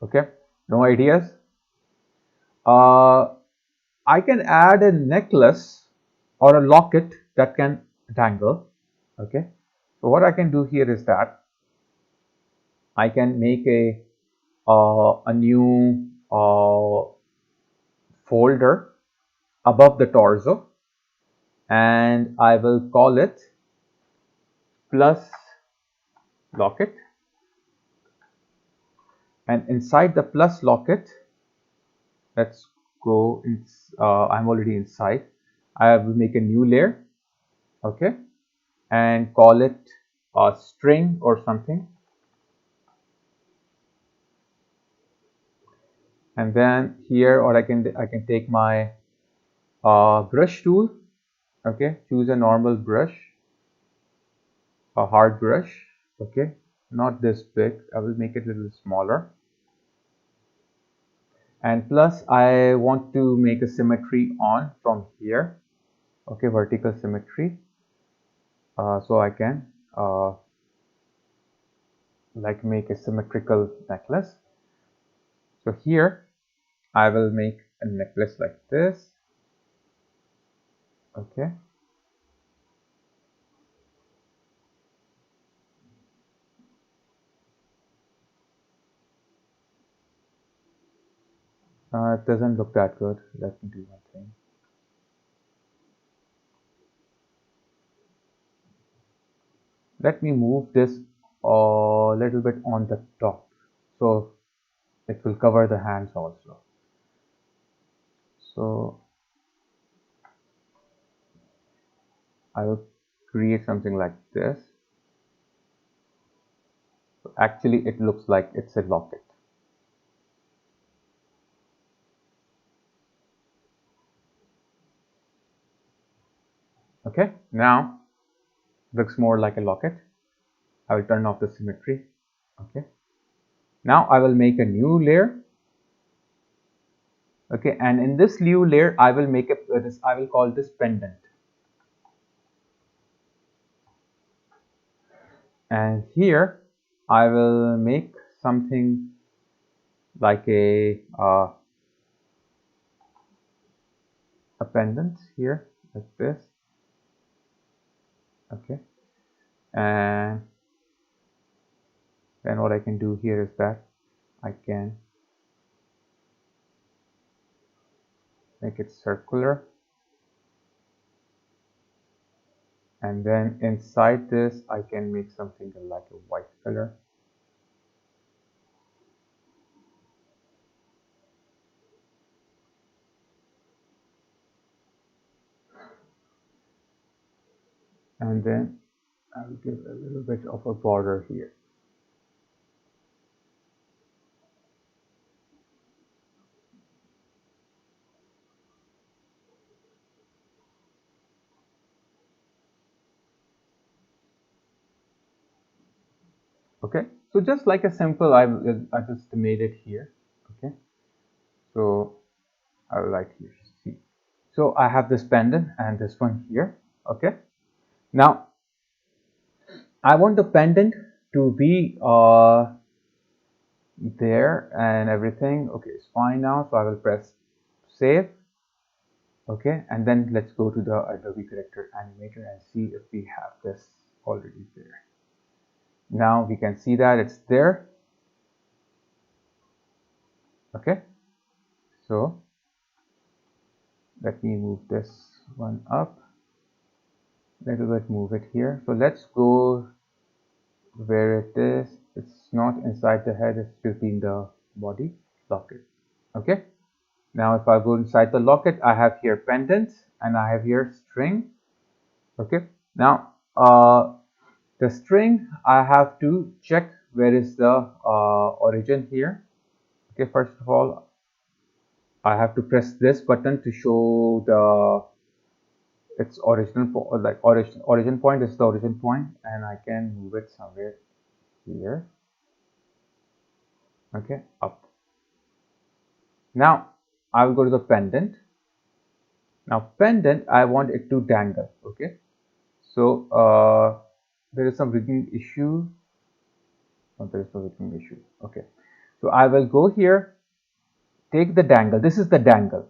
Speaker 1: Okay, no ideas. uh, I can add a necklace or a locket that can dangle. Okay, so what I can do here is that I can make a new folder above the torso, and I will call it plus locket, and inside the plus locket, let's go in, I'm already inside. I will make a new layer. Okay, and call it a string or something, and then here, or I can take my brush tool. Okay, choose a normal brush, a hard brush. Okay, not this big, I will make it a little smaller. And plus I want to make a symmetry on from here. Okay, vertical symmetry. So I can like make a symmetrical necklace. So here I will make a necklace like this. Okay, it doesn't look that good. Let me do one thing. Let me move this a little bit on the top, so it will cover the hands also. So I will create something like this. So actually it looks like it's a locket. Okay, now looks more like a locket. I will turn off the symmetry. Okay, now I will make a new layer. Okay, and in this new layer I will make this, I will call this pendant, and here I will make something like a pendant here like this. Okay, And then what I can do here is that I can make it circular, and then inside this I can make something like a white color. And then I'll give a little bit of a border here. Okay, so just like a simple, I just made it here. Okay, so I would like here see. So I have this pendant and this one here. Okay, now I want the pendant to be there and everything. Okay, it's fine now. So I will press save. Okay, and then let's go to the Adobe Character Animator and see if we have this already there. Now we can see that it's there. Okay, so let me move this one up a little bit, move it here. So let's go where it is. It's not inside the head, it should be in the body. Locket. Okay, now if I go inside the locket, I have here pendants and I have here string. Okay, now the string, I have to check where is the origin here. Okay, first of all I have to press this button to show the its original, like origin point is the origin point, and I can move it somewhere here. Okay, up. Now I will go to the pendant. Now pendant, I want it to dangle. Okay, so there is some rigging issue. Oh, there is no rigging issue. Okay, so I will go here, take the dangle. This is the dangle.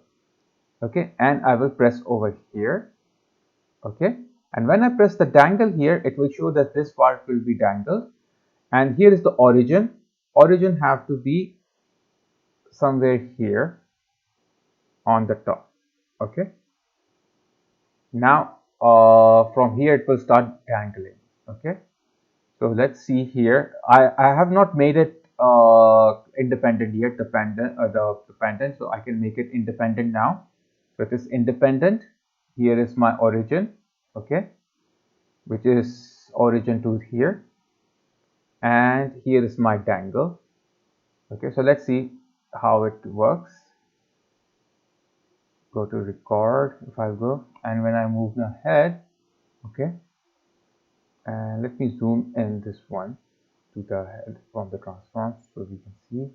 Speaker 1: Okay, and I will press over here. Okay, and when I press the dangle here, it will show that this part will be dangled, and here is the origin. Origin have to be somewhere here on the top. Okay, now from here it will start dangling. Okay, so let's see here. I have not made it independent yet, the pendant, so I can make it independent now. So it is independent. Here is my origin. Okay, which is origin to here, and here is my dangle. Okay, so let's see how it works. Go to record, if I go, and when I move the head, okay, and let me zoom in this one to the head from the transform so we can see.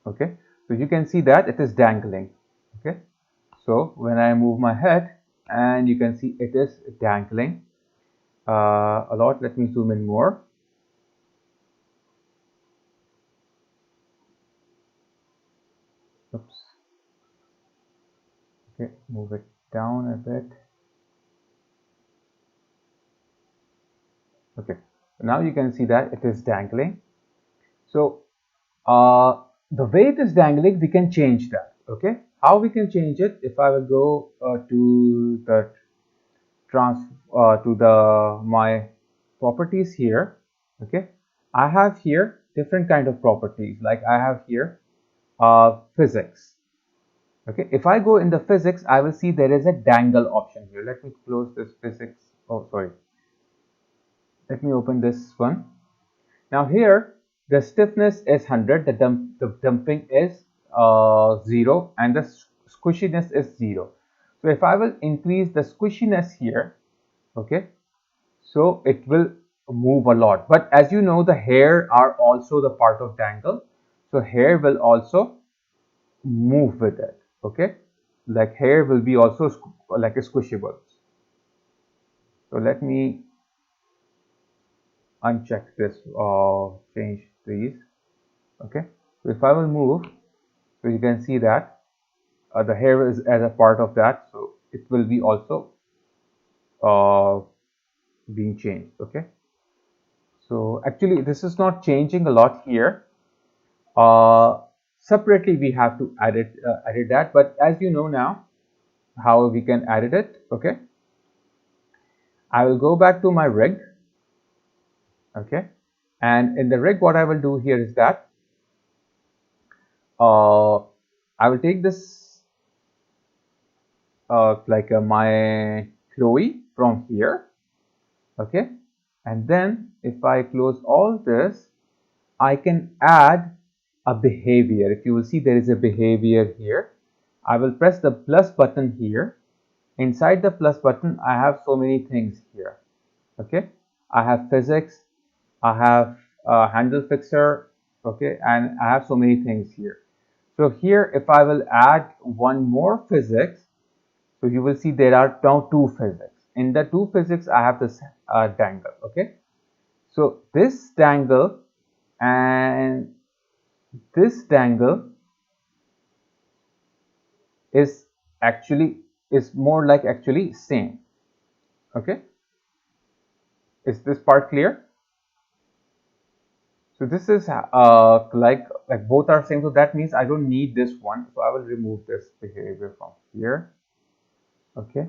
Speaker 1: Okay, so you can see that it is dangling. Okay, so when I move my head, and you can see it is dangling a lot. Let me zoom in more. Oops. Okay, move it down a bit. Okay, now you can see that it is dangling. So the way it is dangling, we can change that. Okay, how we can change it? If I will go to the my properties here. Okay, I have here different kind of properties. Like I have here physics. Okay, if I go in the physics, I will see there is a dangle option here. Let me close this physics. Oh, sorry. Let me open this one. Now here the stiffness is 100, the dumping is 0, and the squishiness is 0. So if I will increase the squishiness here, okay, so it will move a lot. But as you know, the hair are also the part of dangle, so hair will also move with it. Okay, like hair will be also like a squishable. So let me uncheck this or change these. Okay, so if I will move, so you can see that the hair is as a part of that, so it will be also being changed. Okay, so actually this is not changing a lot here. Separately we have to edit that, but as you know now how we can edit it. Okay, I will go back to my rig. Okay, and in the rig what I will do here is that I will take this like my Chloe from here. Okay, and then if I close all this, I can add a behavior. If you will see, there is a behavior here. I will press the plus button here. Inside the plus button, I have so many things here. Okay, I have physics, I have handle fixer, okay, and I have so many things here. So here, if I will add one more physics, so you will see there are now two physics. In the two physics, I have this dangle. Okay, so this dangle and this dangle is more like actually same. Okay, is this part clear? So this is like both are same, so that means I don't need this one, so I will remove this behavior from here. Okay,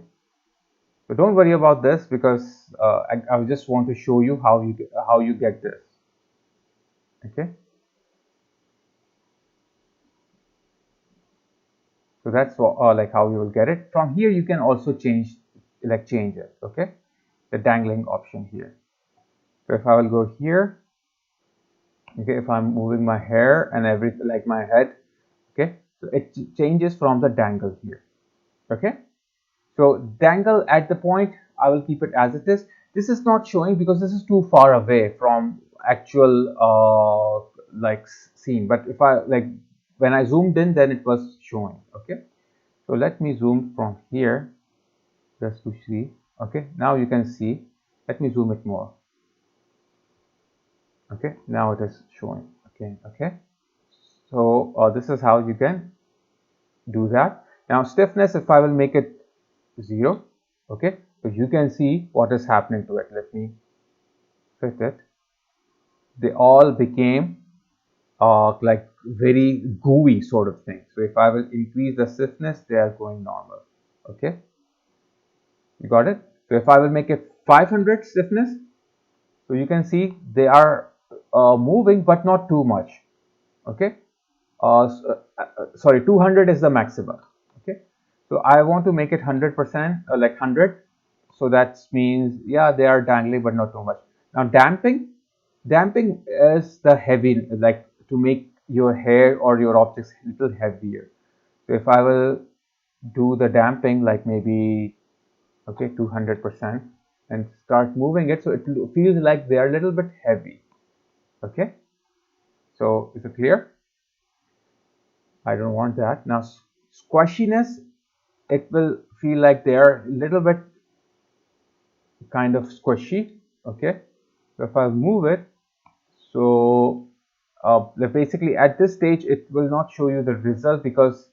Speaker 1: so don't worry about this because I just want to show you how you get this. Okay, so that's like how you will get it. From here you can also change it. Okay, the dangling option here. So if I will go here, okay, if I'm moving my hair and everything like my head, okay, so it changes from the dangle here. Okay, so dangle at the point, I will keep it as it is. This is not showing because this is too far away from actual like scene, but if I when I zoomed in, then it was showing. Okay, so let me zoom from here just to see. Okay, now you can see. Let me zoom it more. Okay, now it is showing. Okay, so this is how you can do that. Now stiffness, if I will make it 0, okay, so you can see what is happening to it. Let me fit it. They all became like very gooey sort of thing. So if I will increase the stiffness, they are going normal. Okay, you got it. So if I will make it 500 stiffness, so you can see they are moving but not too much. Okay, sorry, 200 is the maximum. Okay, so I want to make it 100%, like 100. So that means, yeah, they are dangling but not too much. Now damping is the heavy, like to make your hair or your objects a little heavier. So if I will do the damping, like maybe, okay, 200%, and start moving it, so it feels like they are a little bit heavy. Okay, so is it clear? I don't want that. Now squashiness, it will feel like they are a little bit kind of squishy. Okay, so if I move it, so basically at this stage it will not show you the result because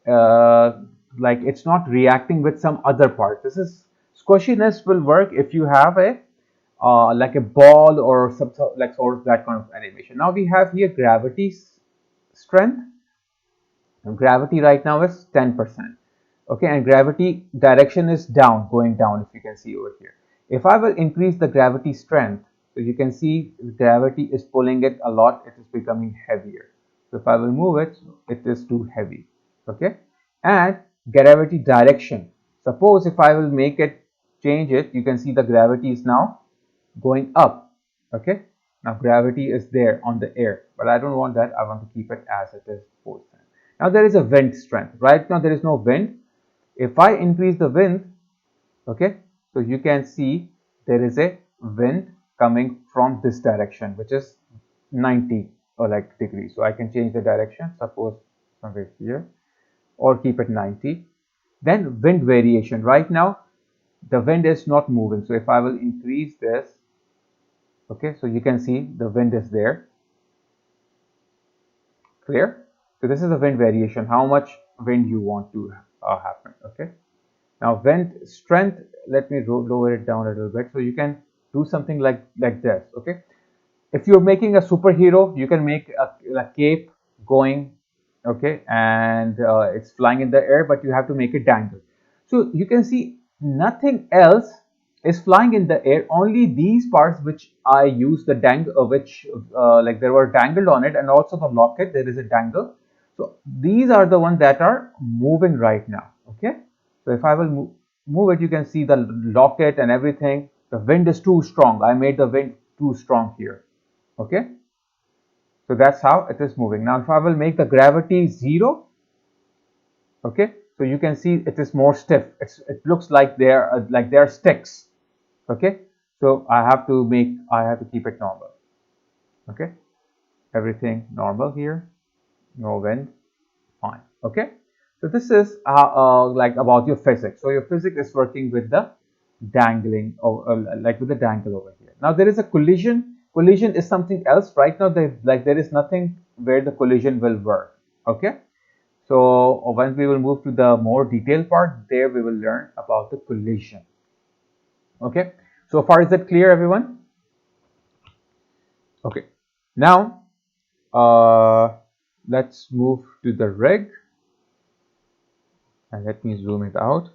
Speaker 1: like it's not reacting with some other part. This is squishiness will work if you have a like a ball or some like sort of that kind of animation. Now we have here gravity strength. And gravity right now is 10%. Okay, and gravity direction is down, going down, if you can see over here. If I will increase the gravity strength, so you can see gravity is pulling it a lot, it is becoming heavier. So if I will move it, it is too heavy. Okay, and gravity direction. Suppose if I will make it change it, you can see the gravity is now going up. Okay, now gravity is there on the air, but I don't want that. I want to keep it as it is. Now there is a wind strength. Right now there is no wind. If I increase the wind, okay, so you can see there is a wind coming from this direction, which is 90 or like degrees. So I can change the direction, suppose somewhere here, or keep it 90. Then wind variation. Right now the wind is not moving. So if I will increase this, okay, so you can see the wind is there. Clear? So this is the wind variation, how much wind you want to happen. Okay, now wind strength, let me lower it down a little bit, so you can do something like this. Okay, if you're making a superhero, you can make a cape going, okay, and it's flying in the air, but you have to make it dangle. So you can see nothing else is flying in the air, only these parts which I use the dangle, which like there were dangled on it, and also the locket, there is a dangle. So these are the ones that are moving right now. Okay, so if I will move it, you can see the locket and everything. The wind is too strong. I made the wind too strong here. Okay, so that's how it is moving. Now if I will make the gravity 0, okay, so you can see it is more stiff. It looks like they're sticks. Okay, so I have to keep it normal. Okay, everything normal here, no wind, fine. Okay, so this is like about your physics. So your physics is working with the dangling, or like with the dangle over here. Now there is a collision. Collision is something else. Right now there is nothing where the collision will work. Okay, so once we will move to the more detailed part, there we will learn about the collision. Okay, so far is it clear, everyone? Okay, now let's move to the rig, and let me zoom it out.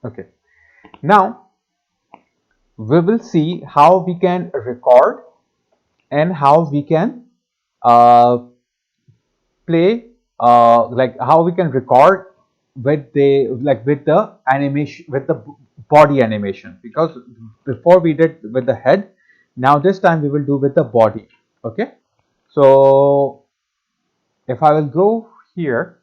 Speaker 1: Okay, now we will see how we can record and how we can play, like how we can record with the animation, with the body animation, because before we did with the head, now this time we will do with the body. Okay, so if I will go here,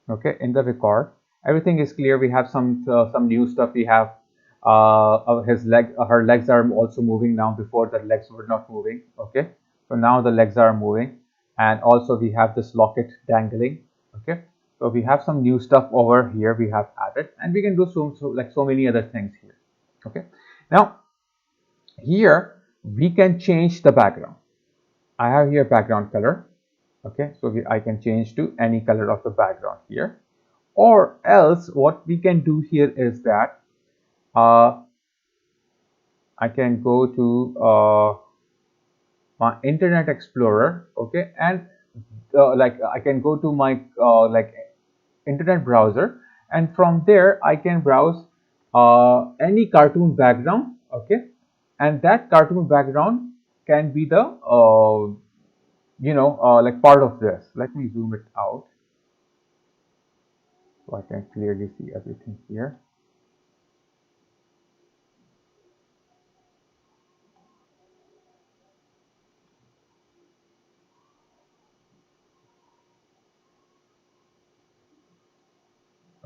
Speaker 1: okay, in the record, everything is clear. We have some new stuff. We have her legs are also moving now. Before, the legs were not moving. Okay, so now the legs are moving, and also we have this locket dangling. Okay, so we have some new stuff over here we have added, and we can do so many other things here. Okay, now here we can change the background. I have here background color. Okay, so I can change to any color of the background here, or else what we can do here is that I can go to my Internet Explorer. Okay, and like I can go to my like internet browser, and from there I can browse any cartoon background. Okay, and that cartoon background can be the like part of this. Let me zoom it out so I can clearly see everything here.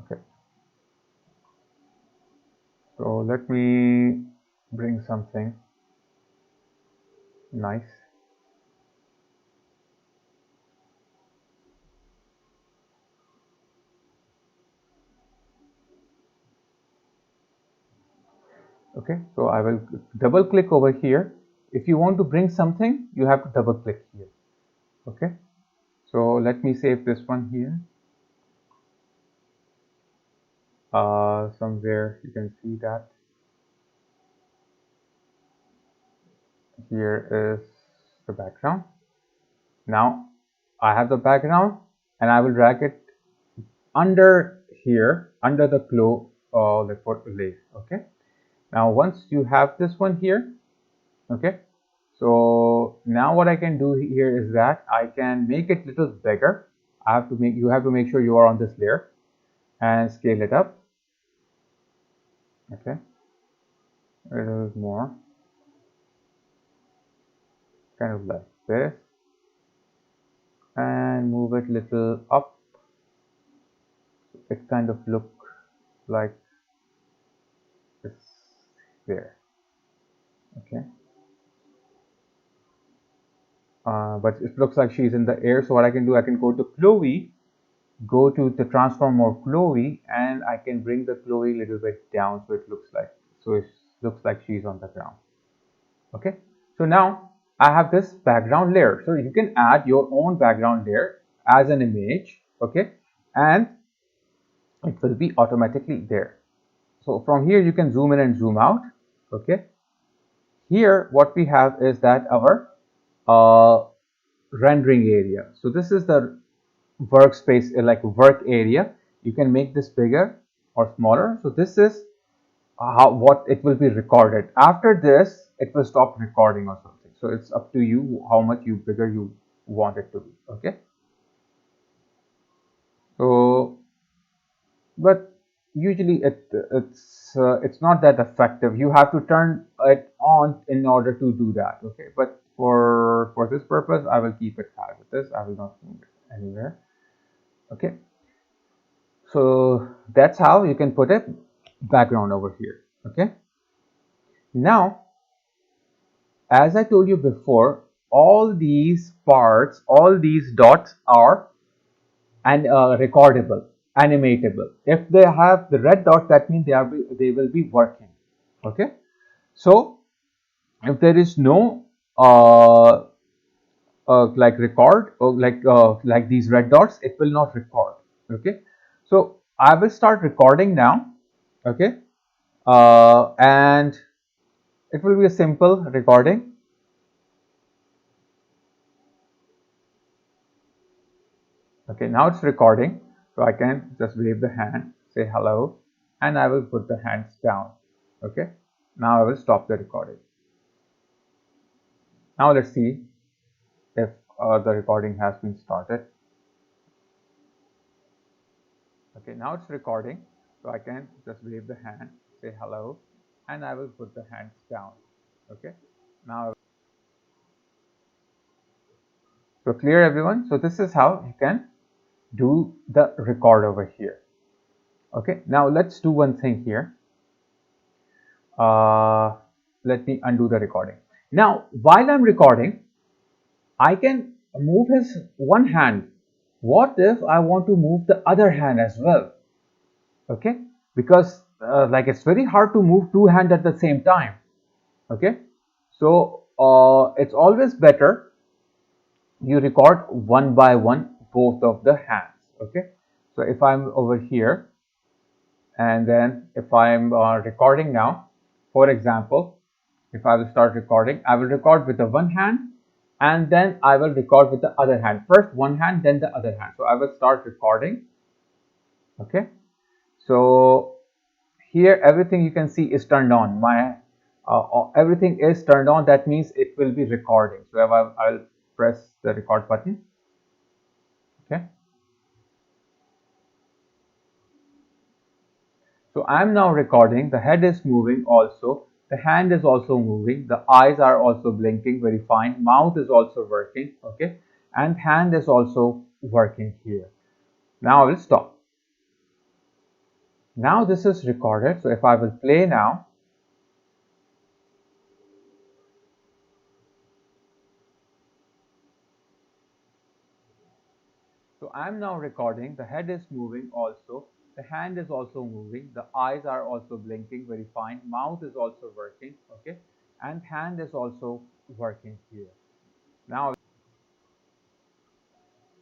Speaker 1: Okay, so let me bring something nice. Okay, so I will double click over here. If you want to bring something, you have to double click here. Okay, so let me save this one here. Somewhere you can see that here is the background. Now I have the background, and I will drag it under here, under the glow like for lace. Okay, now once you have this one here, okay, so now what I can do here is that I can make it little bigger. You have to make sure you are on this layer and scale it up. Okay, a little more, kind of like this, and move it little up. It kind of look like this there. Okay, but it looks like she's in the air. So what I can do, I can go to Chloe, go to the transform or Chloe, and I can bring the Chloe a little bit down so it looks like she's on the ground. Okay, so now I have this background layer. So you can add your own background layer as an image, okay, and it will be automatically there. So from here you can zoom in and zoom out. Okay, here what we have is that our rendering area. So this is the workspace, like work area. You can make this bigger or smaller. So this is what it will be recorded. After this, it will stop recording or something. So it's up to you how much bigger you want it to be. Okay. So, but usually it's not that effective. You have to turn it on in order to do that. Okay. But for this purpose, I will keep it as it is. I will not move it anywhere. Okay. So that's how you can put a background over here. Okay. Now, as I told you before, all these parts, all these dots are recordable, animatable. If they have the red dot, that means they will be working. Okay. So if there is no like record or like these red dots, it will not record. Okay. So I will start recording now. Okay. And it will be a simple recording. Okay, now it's recording, so I can just wave the hand, say hello, and I will put the hands down. Okay, now I will stop the recording. Now let's see if the recording has been started. Okay, now it's recording, so I can just wave the hand, say hello, and I will put the hands down. Okay, now so clear everyone. So this is how you can do the record over here. Okay, now let's do one thing here. Let me undo the recording. Now while I'm recording, I can move his one hand. What if I want to move the other hand as well? Okay, because like it's very hard to move two hands at the same time. Okay, so it's always better you record one by one both of the hands. Okay, so if I'm over here and then if I'm recording now, for example, if I will start recording, I will record with the one hand and then I will record with the other hand. First one hand, then the other hand. So I will start recording. Okay, so here everything you can see is turned on. My everything is turned on. That means it will be recording. So if I'll press the record button. Okay, so I am now recording. The head is moving also. The hand is also moving. The eyes are also blinking very fine. Mouth is also working. Okay, and hand is also working here. Now I will stop. Now this is recorded. So if I will play now, so I am now recording. The head is moving also. The hand is also moving. The eyes are also blinking very fine. Mouth is also working. Okay, and hand is also working here. Now,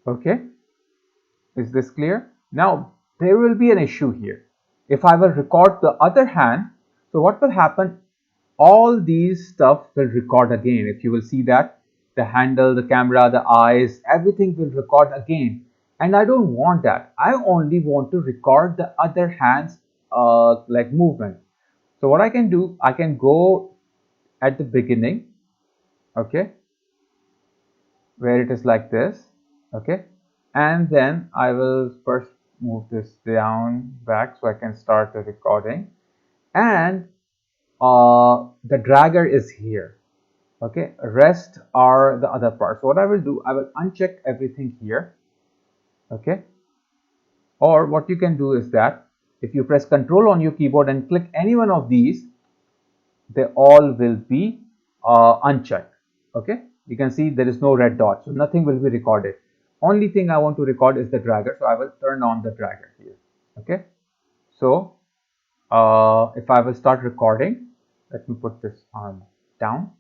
Speaker 1: okay, is this clear? Now there will be an issue here. If I will record the other hand, so what will happen? All these stuff will record again. If you will see that the handle, the camera, the eyes, everything will record again. And I don't want that. I only want to record the other hand's like movement. So what I can do, I can go at the beginning, okay, where it is like this, okay, and then I will first move this down back so I can start the recording, and the dragger is here. Okay, rest are the other parts. So what I will do, I will uncheck everything here. Okay, or what you can do is that if you press Ctrl on your keyboard and click any one of these, they all will be unchecked. Okay, you can see there is no red dot, so nothing will be recorded. only thing I want to record is the dragger, so I will turn on the dragger here. Okay, so if I will start recording, let me put this arm down.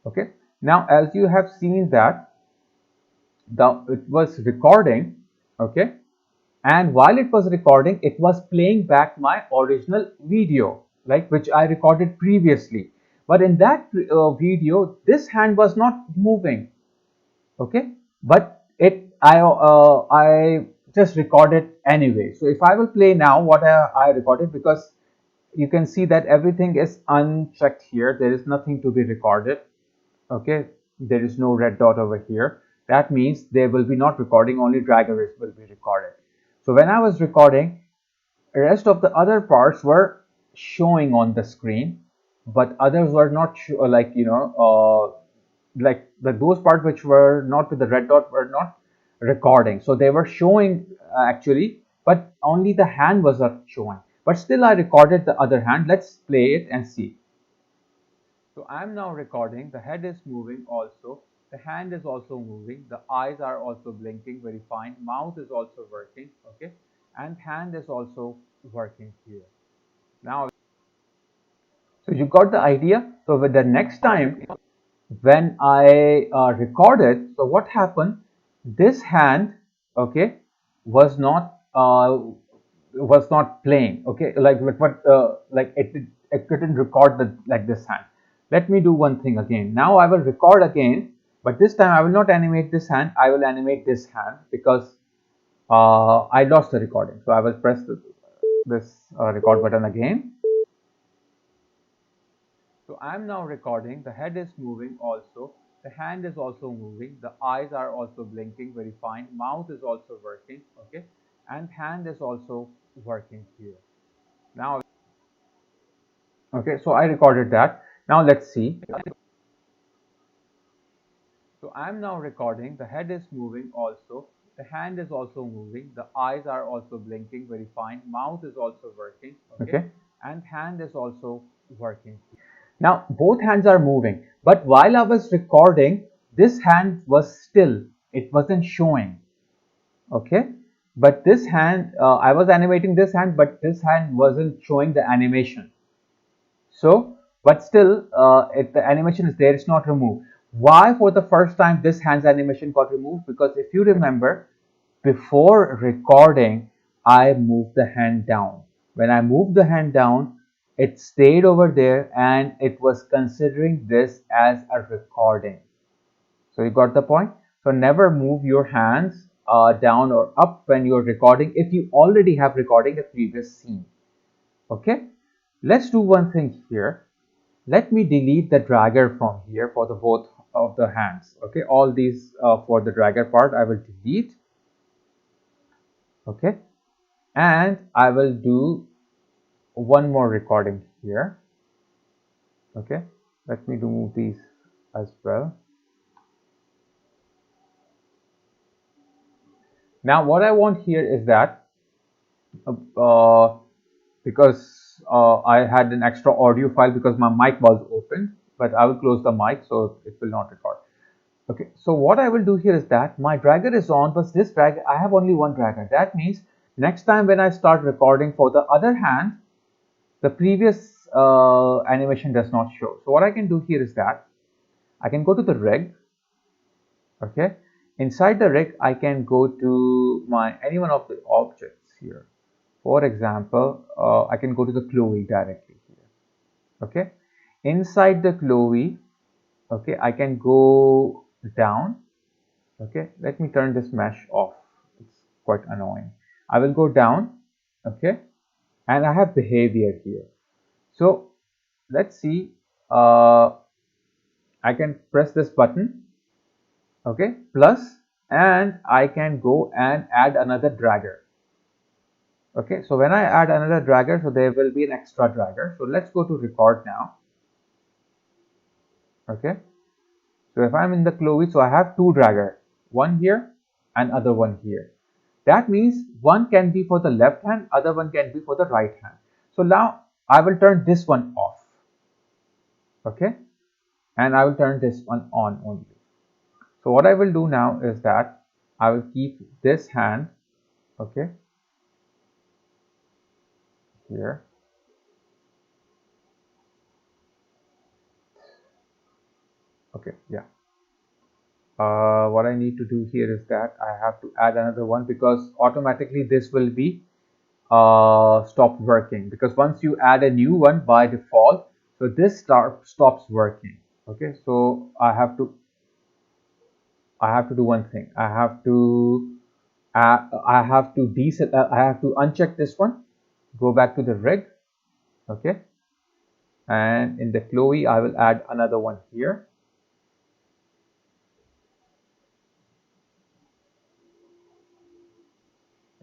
Speaker 1: Okay, now as you have seen that it was recording, okay, and while it was recording, it was playing back my original video, like which I recorded previously. But in that video, this hand was not moving, okay, but I just recorded anyway. So if I will play now what I recorded, because you can see that everything is unchecked here, there is nothing to be recorded. Okay, there is no red dot over here. That means there will be not recording, only dragger will be recorded. So when I was recording, the rest of the other parts were showing on the screen, but others were not like, you know, like those parts which were not with the red dot were not recording. So they were showing actually, but only the hand was not showing. But still I recorded the other hand. Let's play it and see. So I am now recording, the head is moving also, the hand is also moving, the eyes are also blinking very fine, mouth is also working, okay, and hand is also working here. Now, so you got the idea. So with the next time when I recorded, so what happened, this hand, okay, was not playing, okay, like what like it couldn't record the like this hand. Let me do one thing again. Now I will record again, but this time I will not animate this hand, I will animate this hand, because I lost the recording. So I will press this record button again. So I am now recording, the head is moving also, the hand is also moving, the eyes are also blinking very fine, mouth is also working, okay, and hand is also working here. Now, okay, so I recorded that. Now let's see. So I am now recording, the head is moving also, the hand is also moving, the eyes are also blinking very fine, mouth is also working, okay, and hand is also working. Now both hands are moving, but while I was recording, this hand was still, it wasn't showing, okay, but this hand, I was animating this hand, but this hand wasn't showing the animation. So, but still, the animation is there, it's not removed. Why for the first time this hand's animation got removed? Because if you remember, before recording, I moved the hand down. When I moved the hand down, it stayed over there and it was considering this as a recording. So you got the point? So never move your hands down or up when you're recording if you already have recording a previous scene. Okay, let's do one thing here. Let me delete the dragger from here for the both of the hands. Okay, all these for the dragger part I will delete. Okay, and I will do one more recording here. Okay, let me remove these as well. Now what I want here is that because I had an extra audio file because my mic was open, but I will close the mic so it will not record. Okay, so what I will do here is that my dragger is on, but this dragger, I have only one dragger. That means next time when I start recording for the other hand, the previous animation does not show. So what I can do here is that I can go to the rig. Okay, inside the rig I can go to any one of the objects here. For example, I can go to the Chloe directly here. Okay, inside the Chloe, okay, I can go down. Okay, let me turn this mesh off, it's quite annoying. I will go down, okay, and I have behavior here. So let's see, I can press this button, okay, plus, and I can go and add another dragger. Okay, so when I add another dragger, so there will be an extra dragger. So let's go to record now. Okay, so if I'm in the Chloe, so I have two dragger, one here and other one here. That means one can be for the left hand, other one can be for the right hand. So now I will turn this one off. Okay, and I will turn this one on only. So what I will do now is that I will keep this hand, okay, here. Okay, yeah. What I need to do here is that I have to add another one, because automatically this will be stopped working, because once you add a new one by default, so this stops working. Okay, so I have to do one thing. I have to uncheck this one, go back to the rig. Okay, and in the Chloe I will add another one here.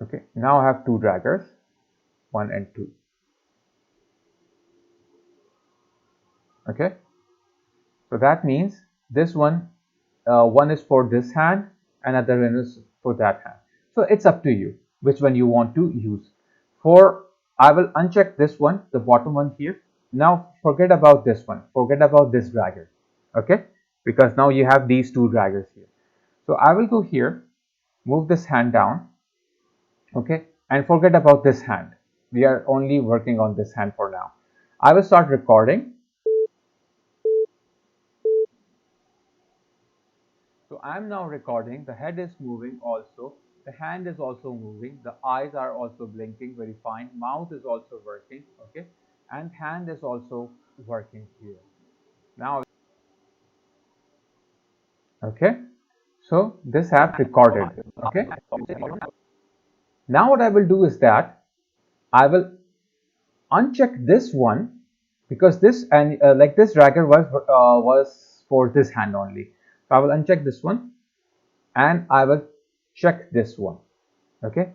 Speaker 1: Okay, now I have two draggers, 1 and 2. Okay, so that means this one is for this hand, another one is for that hand. So it's up to you which one you want to use. I will uncheck this one, the bottom one here. Now forget about this one, forget about this dragger. Okay, because now you have these two draggers here. So I will go here, move this hand down. Okay, and forget about this hand. We are only working on this hand for now. I will start recording. So I am now recording. The head is moving also. The hand is also moving. The eyes are also blinking very fine. Mouth is also working. Okay, and hand is also working here. Now, okay, so this app recorded. Okay, now what I will do is that I will uncheck this one, because this and like this dragger was for this hand only. So I will uncheck this one and I will check this one. Okay,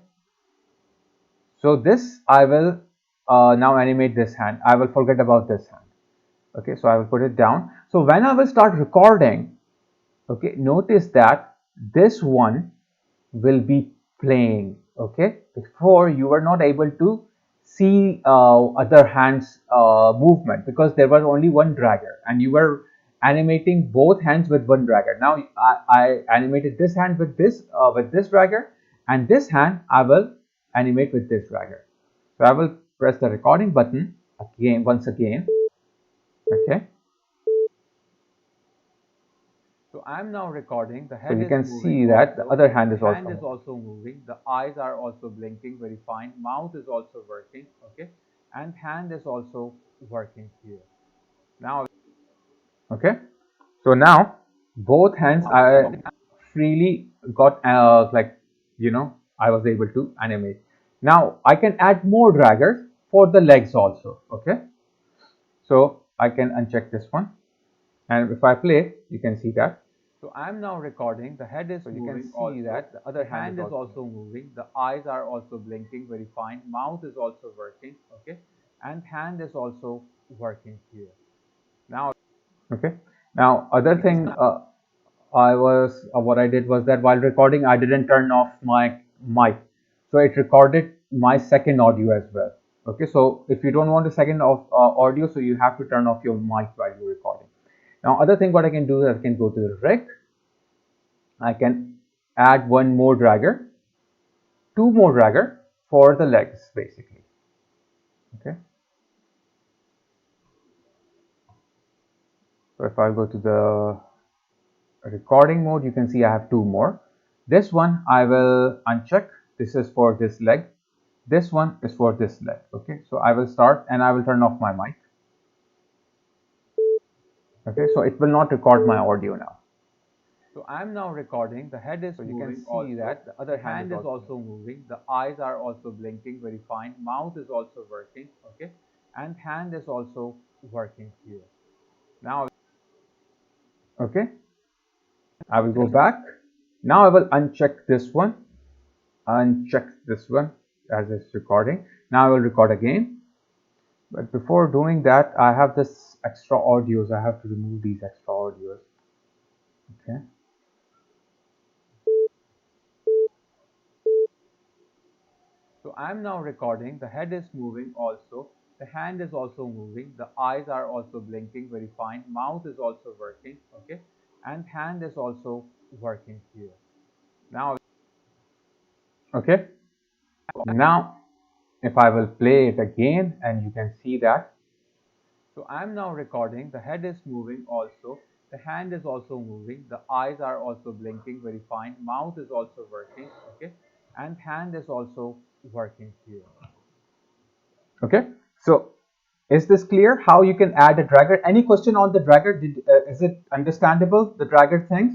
Speaker 1: so this I will now animate this hand. I will forget about this hand. Okay, so I will put it down. So when I will start recording, okay, notice that this one will be playing. Okay, before you were not able to see other hands movement, because there was only one dragger and you were animating both hands with one dragger. Now I animated this hand with this dragger, and this hand I will animate with this dragger. So I will press the recording button again, once again. Okay, so I am now recording. The head, so you can see that the other hand is also moving. The eyes are also blinking very fine. Mouth is also working. Okay, and hand is also working here. Now, okay, so now both hands I freely got I was able to animate. Now I can add more draggers for the legs also. Okay, so I can uncheck this one, and if I play, you can see that. So I am now recording. The head is moving. You can see also that the other hand is also moving. The eyes are also blinking very fine. Mouth is also working. Okay, and hand is also working here. Now, okay. Now, other thing what I did was that while recording, I didn't turn off my mic, so it recorded my second audio as well. Okay, so if you don't want a second of audio, so you have to turn off your mic while you're recording. Now, other thing what I can do is I can go to the rig. I can add one more dragger, two more dragger for the legs basically. Okay. So if I go to the recording mode, you can see I have two more. This one I will uncheck. This is for this leg. This one is for this leg. Okay, so I will start and I will turn off my mic. Okay, so it will not record my audio now. So I am now recording. The head is moving. You can see also that the other hand is also moving. The eyes are also blinking very fine. Mouth is also working. Okay, and hand is also working here. Now, okay, I will go back. Now I will uncheck this one. Uncheck this one as it's recording. Now I will record again. But before doing that, I have this extra audios. I have to remove these extra audios. Okay. So I'm now recording. The head is moving also. The hand is also moving. The eyes are also blinking very fine. Mouth is also working. Okay. And hand is also working here. Now, okay. Now, if I will play it again and you can see that. So I'm now recording. The head is moving also. The hand is also moving. The eyes are also blinking very fine. Mouth is also working. Okay. And hand is also working here. Okay. So is this clear how you can add a dragger? Any question on the dragger? Is it understandable, the dragger things?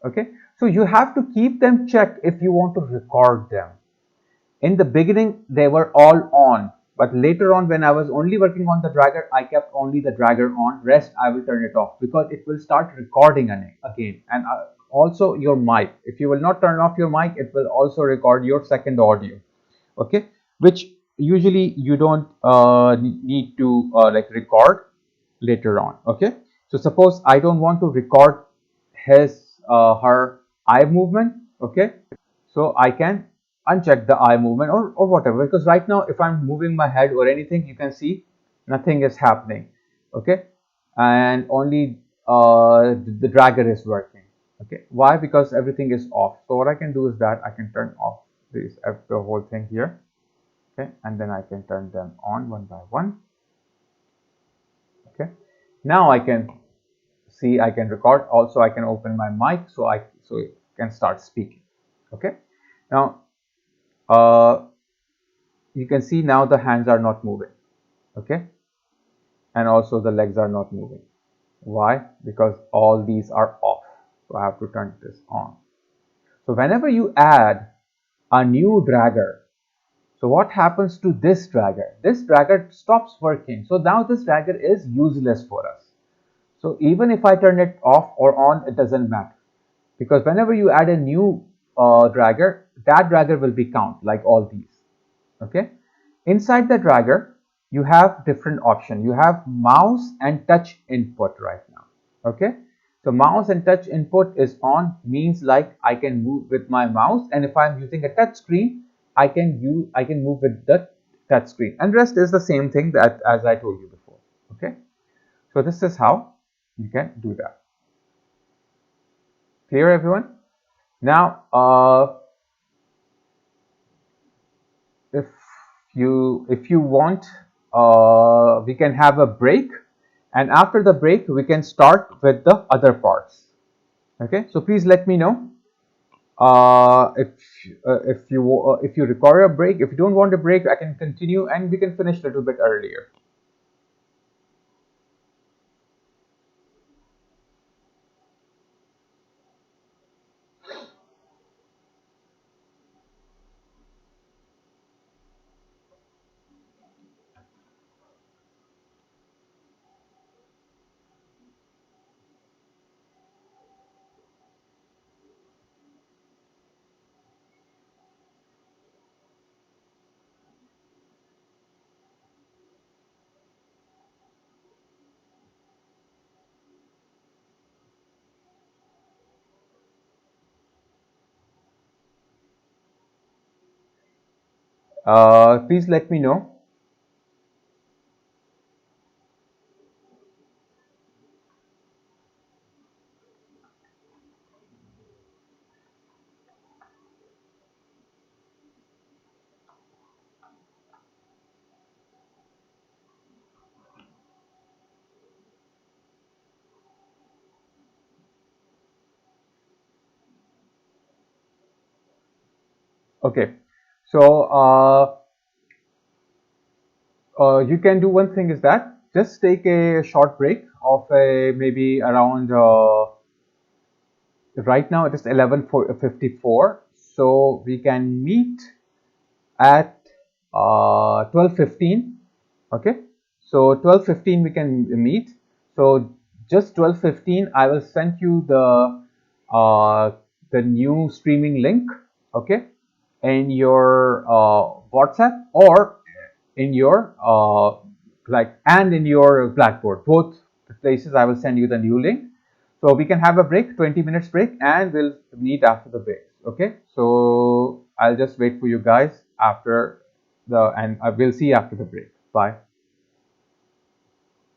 Speaker 1: Okay. So you have to keep them checked if you want to record them. In the beginning, they were all on, but later on when I was only working on the dragger, I kept only the dragger on. Rest, I will turn it off because it will start recording again. And also your mic. If you will not turn off your mic, it will also record your second audio. Okay, which usually you don't need to like record later on. Okay, so suppose I don't want to record her eye movement. Okay, so I can uncheck the eye movement or whatever, because right now if I'm moving my head or anything, you can see nothing is happening. Okay, and only the dragger is working. Okay, why? Because everything is off. So what I can do is that I can turn off the whole thing here. Okay, and then I can turn them on one by one. Okay, now I can see, I can record. Also I can open my mic so I can start speaking. Okay, now you can see now the hands are not moving. Okay, and also the legs are not moving. Why? Because all these are off. So I have to turn this on. So whenever you add a new dragger, so what happens to this dragger? This dragger stops working. So now this dragger is useless for us. So even if I turn it off or on, it doesn't matter, because whenever you add a new dragger, that dragger will be count like all these. Okay, inside the dragger you have different options. You have mouse and touch input right now. Okay, so mouse and touch input is on, means like I can move with my mouse, and if I'm using a touch screen, I can move with the touch screen, and rest is the same thing that as I told you before. Okay, so this is how you can do that. Clear, everyone? Now if you want, we can have a break, and after the break we can start with the other parts. Okay, so please let me know if you require a break. If you don't want a break, I can continue and we can finish a little bit earlier. Please let me know. Okay, so you can do one thing, is that just take a short break of maybe around right now it is 11:54, so we can meet at 12:15. Okay, so 12:15 we can meet. So just 12:15 I will send you the new streaming link, okay, in your WhatsApp or in your and in your Blackboard. Both places I will send you the new link. So we can have a break, 20 minutes break, and we'll meet after the break. Okay, so I'll just wait for you guys after and I will see you after the break. Bye.